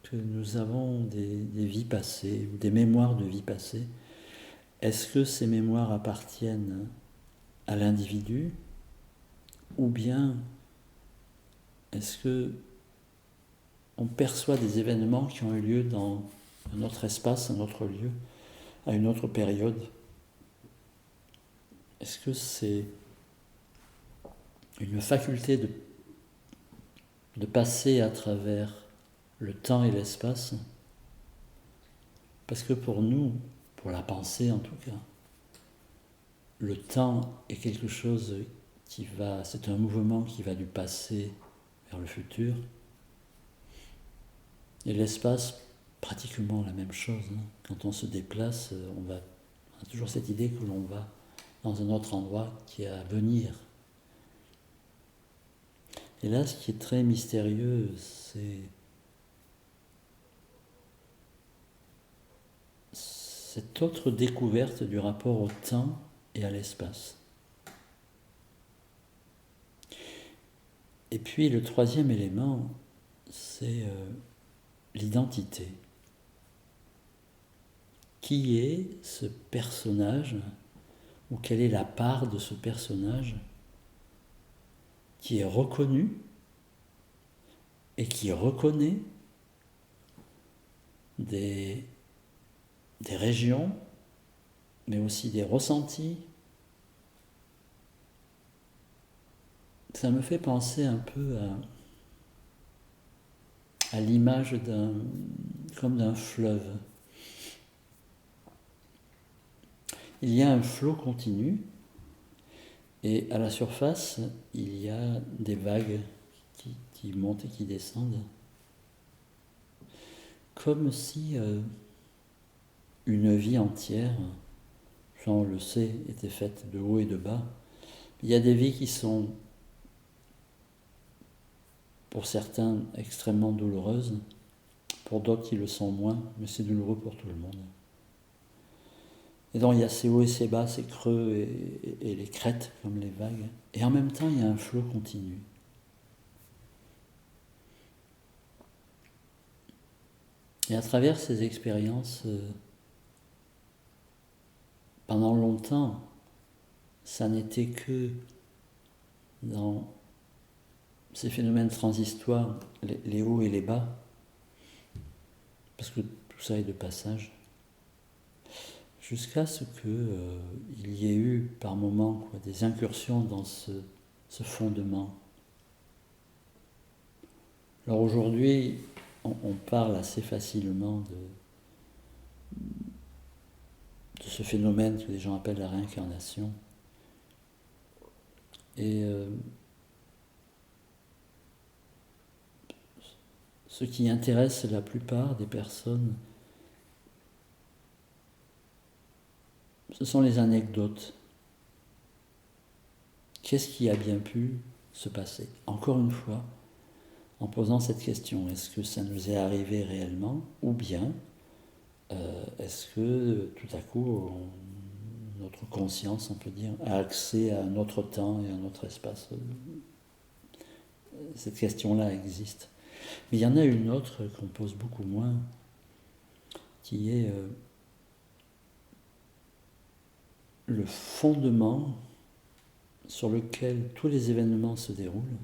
Speaker 1: que nous avons des vies passées, ou des mémoires de vie passée. Est-ce que ces mémoires appartiennent à l'individu, ou bien est-ce que on perçoit des événements qui ont eu lieu dans un autre espace, un autre lieu, à une autre période? Est-ce que c'est une faculté de passer à travers le temps et l'espace? Parce que pour nous, pour la pensée en tout cas, le temps est quelque chose c'est un mouvement qui va du passé vers le futur, et l'espace, pratiquement la même chose. Quand on se déplace, on a toujours cette idée que l'on va dans un autre endroit qui est à venir. Et là, ce qui est très mystérieux, c'est cette autre découverte du rapport au temps et à l'espace. Et puis le troisième élément, c'est l'identité. Qui est ce personnage, ou quelle est la part de ce personnage qui est reconnu et qui reconnaît des régions, mais aussi des ressentis. Ça me fait penser un peu à l'image comme d'un fleuve. Il y a un flot continu, et à la surface, il y a des vagues qui montent et qui descendent. Comme si une vie entière, on le sait, était faite de haut et de bas. Il y a des vies qui sont, pour certains, extrêmement douloureuses, pour d'autres qui le sont moins, mais c'est douloureux pour tout le monde. Et donc il y a ces hauts et ces bas, ces creux et les crêtes comme les vagues. Et en même temps, il y a un flot continu. Et à travers ces expériences, pendant longtemps, ça n'était que dans ces phénomènes transitoires, les hauts et les bas, parce que tout ça est de passage, jusqu'à ce qu'il y ait eu par moments des incursions dans ce fondement. Alors aujourd'hui, on parle assez facilement de ce phénomène que les gens appellent la réincarnation. Et ce qui intéresse la plupart des personnes, ce sont les anecdotes. Qu'est-ce qui a bien pu se passer? Encore une fois, en posant cette question, est-ce que ça nous est arrivé réellement, ou bien est-ce que tout à coup notre conscience, on peut dire, a accès à un autre temps et à un autre espace? Cette question-là existe. Mais il y en a une autre qu'on pose beaucoup moins, qui est le fondement sur lequel tous les événements se déroulent.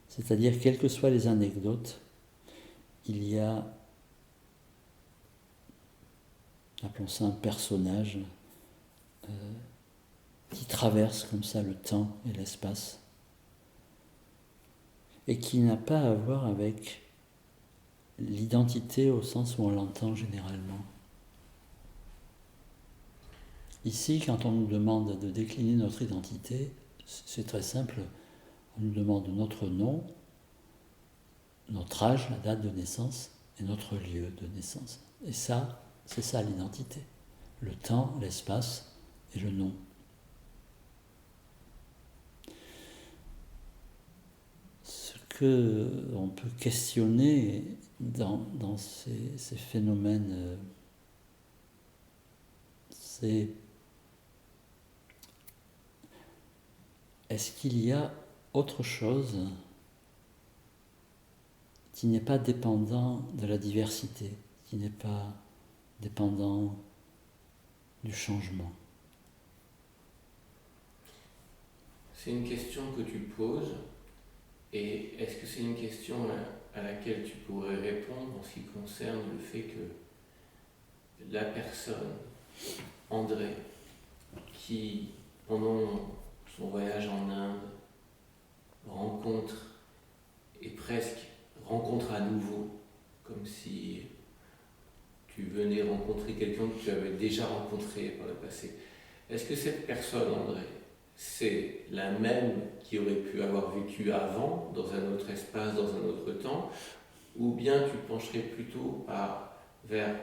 Speaker 1: C'est-à-dire, quelles que soient les anecdotes, il y a, appelons ça un personnage, qui traverse comme ça le temps et l'espace, et qui n'a pas à voir avec l'identité au sens où on l'entend généralement. Ici, quand on nous demande de décliner notre identité, C'est très simple. On nous demande notre nom, notre âge, la date de naissance et notre lieu de naissance. Et ça, c'est ça l'identité. Le temps, l'espace et le nom. Ce qu'on peut questionner dans ces phénomènes, c'est est-ce qu'il y a autre chose qui n'est pas dépendant de la diversité, qui n'est pas dépendant du changement.
Speaker 2: C'est une question que tu poses, et est-ce que c'est une question à laquelle tu pourrais répondre en ce qui concerne le fait que la personne, André, qui pendant son voyage en Inde rencontre à nouveau, comme si tu venais rencontrer quelqu'un que tu avais déjà rencontré par le passé. Est-ce que cette personne, André, c'est la même qui aurait pu avoir vécu avant, dans un autre espace, dans un autre temps, ou bien tu pencherais plutôt vers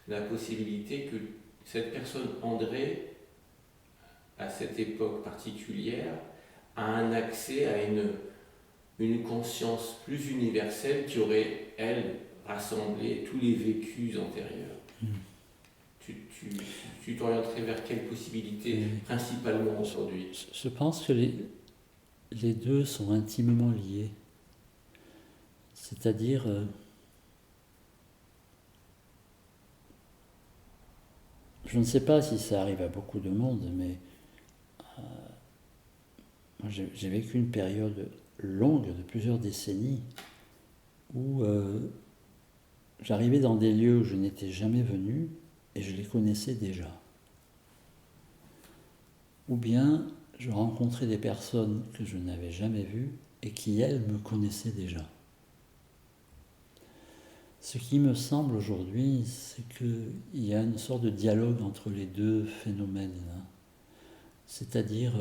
Speaker 2: la possibilité que cette personne, André, à cette époque particulière, a un accès à une conscience plus universelle qui aurait, elle, rassemblé tous les vécus antérieurs. Tu t'orienterais vers quelle possibilité principalement aujourd'hui?
Speaker 1: Je pense que les deux sont intimement liés. C'est-à-dire, je ne sais pas si ça arrive à beaucoup de monde, mais moi j'ai vécu une période longue de plusieurs décennies où j'arrivais dans des lieux où je n'étais jamais venu et je les connaissais déjà. Ou bien je rencontrais des personnes que je n'avais jamais vues et qui, elles, me connaissaient déjà. Ce qui me semble aujourd'hui, c'est qu'il y a une sorte de dialogue entre les deux phénomènes. C'est-à-dire,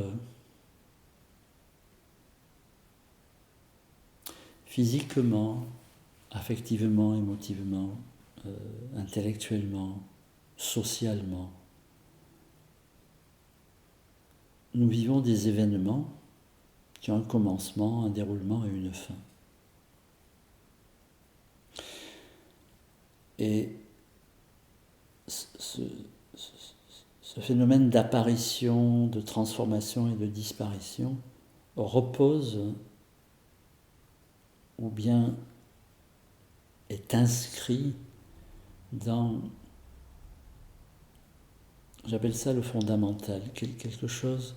Speaker 1: physiquement, affectivement, émotivement, intellectuellement, socialement, nous vivons des événements qui ont un commencement, un déroulement et une fin. Et ce phénomène d'apparition, de transformation et de disparition repose ou bien est inscrit dans, j'appelle ça le fondamental, quelque chose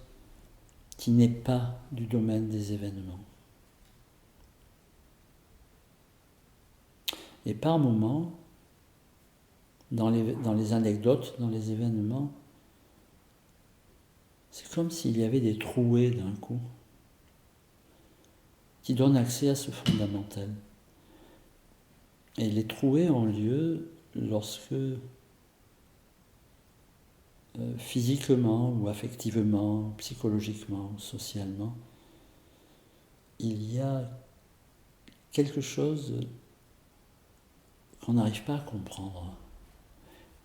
Speaker 1: qui n'est pas du domaine des événements. Et par moments, dans les anecdotes, dans les événements, c'est comme s'il y avait des trouées d'un coup qui donnent accès à ce fondamental. Et les trouées ont lieu lorsque physiquement ou affectivement, psychologiquement, socialement, il y a quelque chose qu'on n'arrive pas à comprendre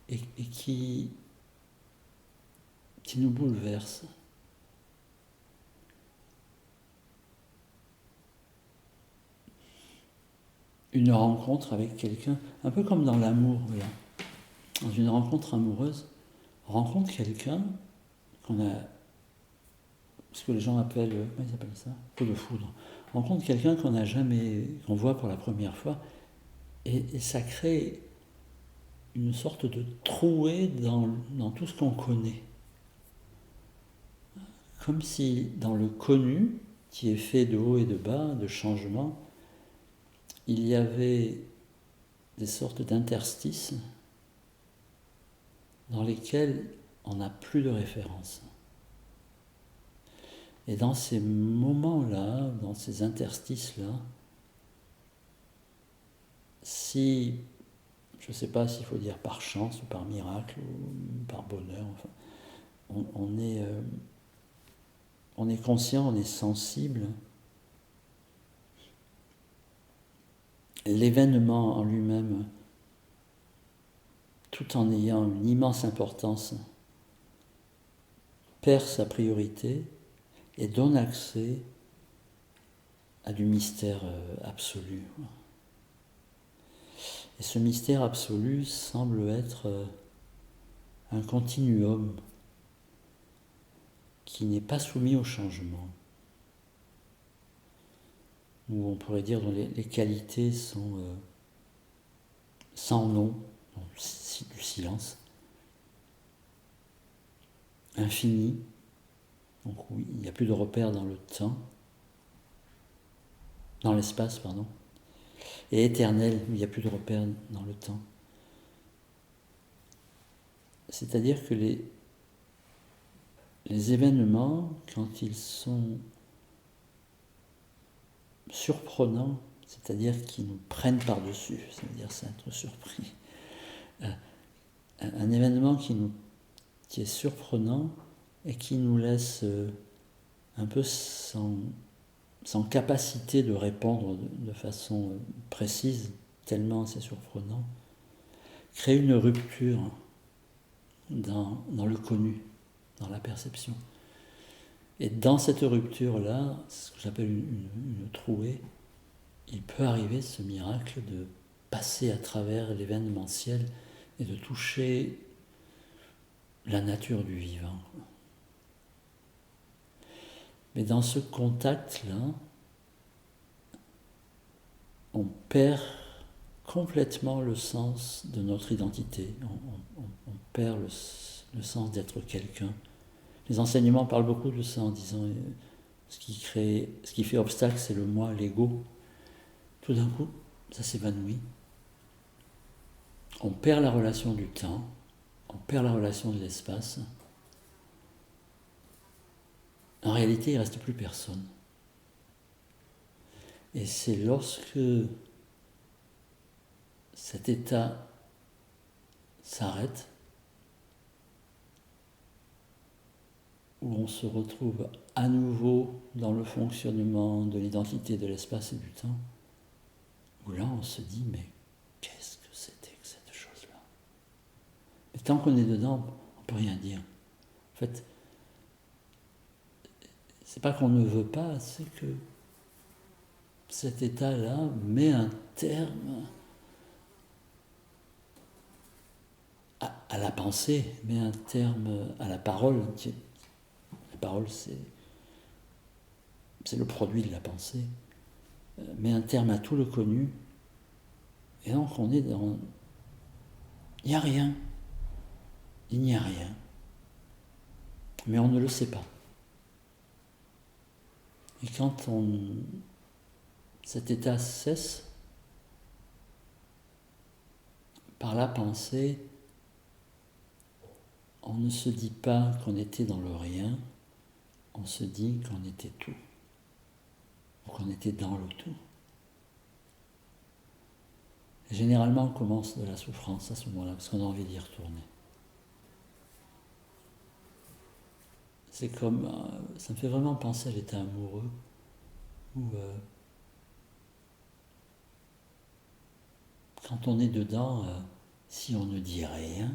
Speaker 1: et qui nous bouleverse. Une rencontre avec quelqu'un, un peu comme dans l'amour, voilà. Dans une rencontre amoureuse, on rencontre quelqu'un qu'on a, ce que les gens appellent, comment ils appellent ça, coup de foudre. On rencontre quelqu'un qu'on voit pour la première fois, et ça crée une sorte de trouée dans tout ce qu'on connaît. Comme si dans le connu, qui est fait de haut et de bas, de changements, il y avait des sortes d'interstices dans lesquels on n'a plus de référence. Et dans ces moments-là, dans ces interstices-là, si, je ne sais pas s'il faut dire par chance ou par miracle ou par bonheur, enfin, on est on est conscient, on est sensible. L'événement en lui-même, tout en ayant une immense importance, perd sa priorité et donne accès à du mystère absolu. Et ce mystère absolu semble être un continuum qui n'est pas soumis au changement, où on pourrait dire dont les qualités sont sans nom, du silence, infini, donc oui, il n'y a plus de repère dans le temps, dans l'espace, pardon, et éternel, il n'y a plus de repère dans le temps. C'est-à-dire que les événements, quand ils sont surprenants, c'est-à-dire qu'ils nous prennent par-dessus, c'est-à-dire c'est être surpris, un événement qui est surprenant et qui nous laisse un peu sans capacité de répondre de façon précise, tellement c'est surprenant, crée une rupture dans le connu, dans la perception. Et dans cette rupture-là, ce que j'appelle une trouée, il peut arriver ce miracle de passer à travers l'événementiel et de toucher la nature du vivant. Mais dans ce contact-là, on perd complètement le sens de notre identité. On perd le sens d'être quelqu'un. Les enseignements parlent beaucoup de ça en disant ce qui fait obstacle, c'est le moi, l'ego. Tout d'un coup, ça s'évanouit. On perd la relation du temps, on perd la relation de l'espace. En réalité, il ne reste plus personne. Et c'est lorsque cet état s'arrête, où on se retrouve à nouveau dans le fonctionnement de l'identité de l'espace et du temps, où là on se dit, mais qu'est-ce que c'était que cette chose-là ? Mais tant qu'on est dedans, on ne peut rien dire. En fait, c'est pas qu'on ne veut pas, c'est que cet état-là met un terme à la pensée, met un terme à la parole. La parole, c'est le produit de la pensée, met un terme à tout le connu. Et donc on est dans... Il n'y a rien. Il n'y a rien. Mais on ne le sait pas. Et quand cet état cesse, par la pensée, on ne se dit pas qu'on était dans le rien, on se dit qu'on était tout, ou qu'on était dans le tout. Et généralement, on commence de la souffrance à ce moment-là, parce qu'on a envie d'y retourner. C'est comme, ça me fait vraiment penser à l'état amoureux, où quand on est dedans, si on ne dit rien,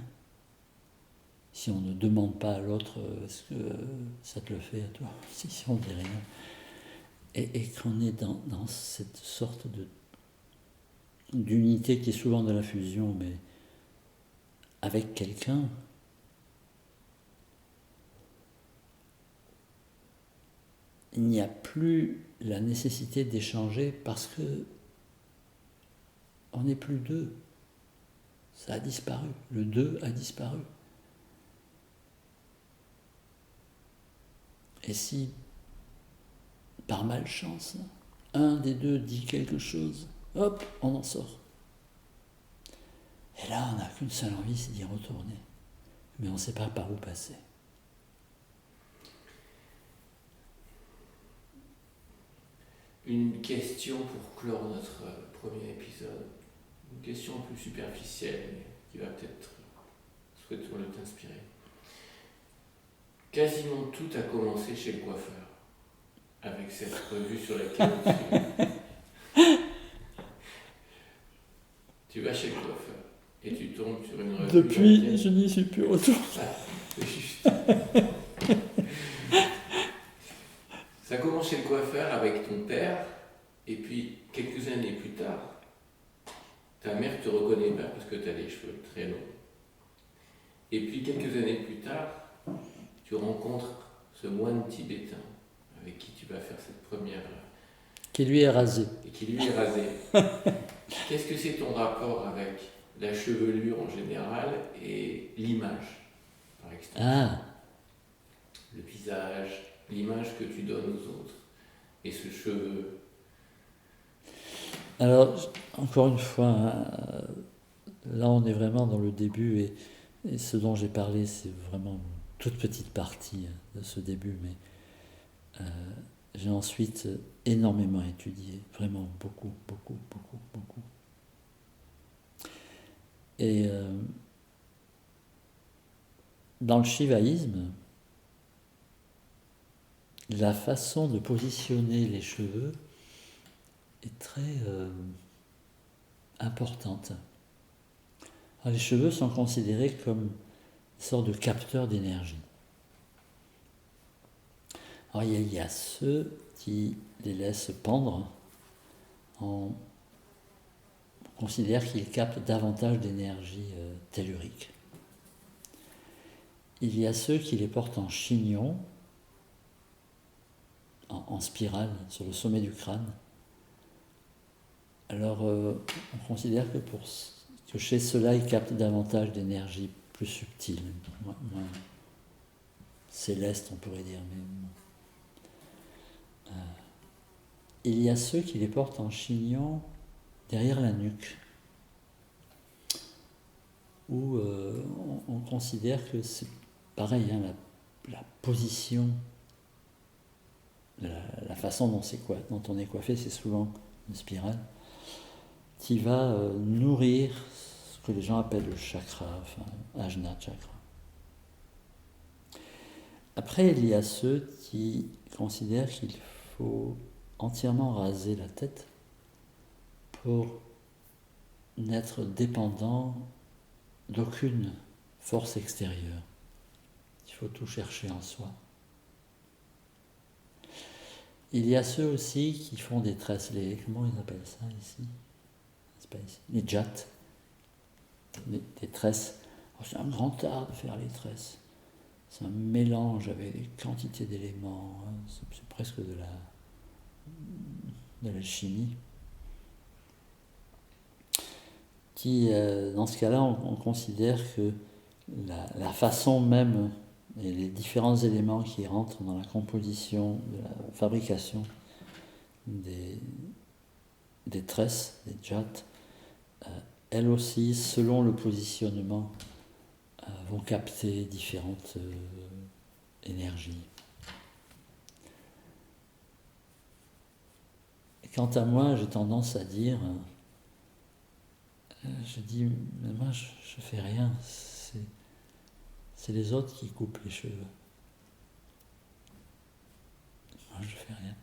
Speaker 1: si on ne demande pas à l'autre est-ce que ça te le fait à toi, si on ne dit rien, et qu'on est dans cette sorte d'unité qui est souvent de la fusion, mais avec quelqu'un, il n'y a plus la nécessité d'échanger parce que on n'est plus deux. Ça a disparu. Le deux a disparu. Et si, par malchance, un des deux dit quelque chose, hop, on en sort. Et là, on n'a qu'une seule envie, c'est d'y retourner. Mais on ne sait pas par où passer.
Speaker 2: Une question pour clore notre premier épisode. Une question plus superficielle, mais qui va peut-être, souhaitons-le, t'inspirer. Quasiment tout a commencé chez le coiffeur. avec cette revue sur laquelle tu vas chez le coiffeur et tu tombes sur une revue.
Speaker 1: Depuis, je n'y suis plus retourné.
Speaker 2: C'est juste. Ça commence chez le coiffeur avec ton père, et puis quelques années plus tard, ta mère te reconnaît pas parce que tu as les cheveux très longs. Et puis quelques années plus tard, tu rencontres ce moine tibétain avec qui tu vas faire cette première.
Speaker 1: Qui lui est rasé.
Speaker 2: Et qui lui est rasé. Qu'est-ce que c'est ton rapport avec la chevelure en général et l'image, par extension?
Speaker 1: Ah,
Speaker 2: Le visage, l'image que tu donnes aux autres et ce cheveu.
Speaker 1: alors, encore une fois, hein, là on est vraiment dans le début et ce dont j'ai parlé, c'est vraiment une toute petite partie de ce début, mais j'ai ensuite énormément étudié, vraiment beaucoup, beaucoup, beaucoup, beaucoup. Et dans le shivaïsme, la façon de positionner les cheveux est très importante. Alors, les cheveux sont considérés comme une sorte de capteur d'énergie. Alors il y a ceux qui les laissent pendre, on considère qu'ils captent davantage d'énergie tellurique. Il y a ceux qui les portent en chignon, en spirale, sur le sommet du crâne. Alors, on considère que chez ceux-là, ils captent davantage d'énergie plus subtile, moins céleste, on pourrait dire. Mais, il y a ceux qui les portent en chignon derrière la nuque, où on considère que c'est pareil, hein, la position, la façon dont on est coiffé, c'est souvent une spirale, qui va nourrir ce que les gens appellent le chakra, enfin, Ajna chakra. Après, il y a ceux qui considèrent qu'il faut entièrement raser la tête pour n'être dépendant d'aucune force extérieure. Il faut tout chercher en soi. Il y a ceux aussi qui font des tresses, comment ils appellent ça ici? C'est pas ici. Les jats, des tresses. Alors, c'est un grand art de faire les tresses. C'est un mélange avec des quantités d'éléments. Hein. C'est presque de l'alchimie. Qui, dans ce cas-là, on considère que la façon même et les différents éléments qui rentrent dans la composition de la fabrication des tresses, des jats, elles aussi, selon le positionnement, vont capter différentes énergies. Et quant à moi, j'ai tendance à dire, je dis, mais moi je fais rien, c'est les autres qui coupent les cheveux. Moi je fais rien.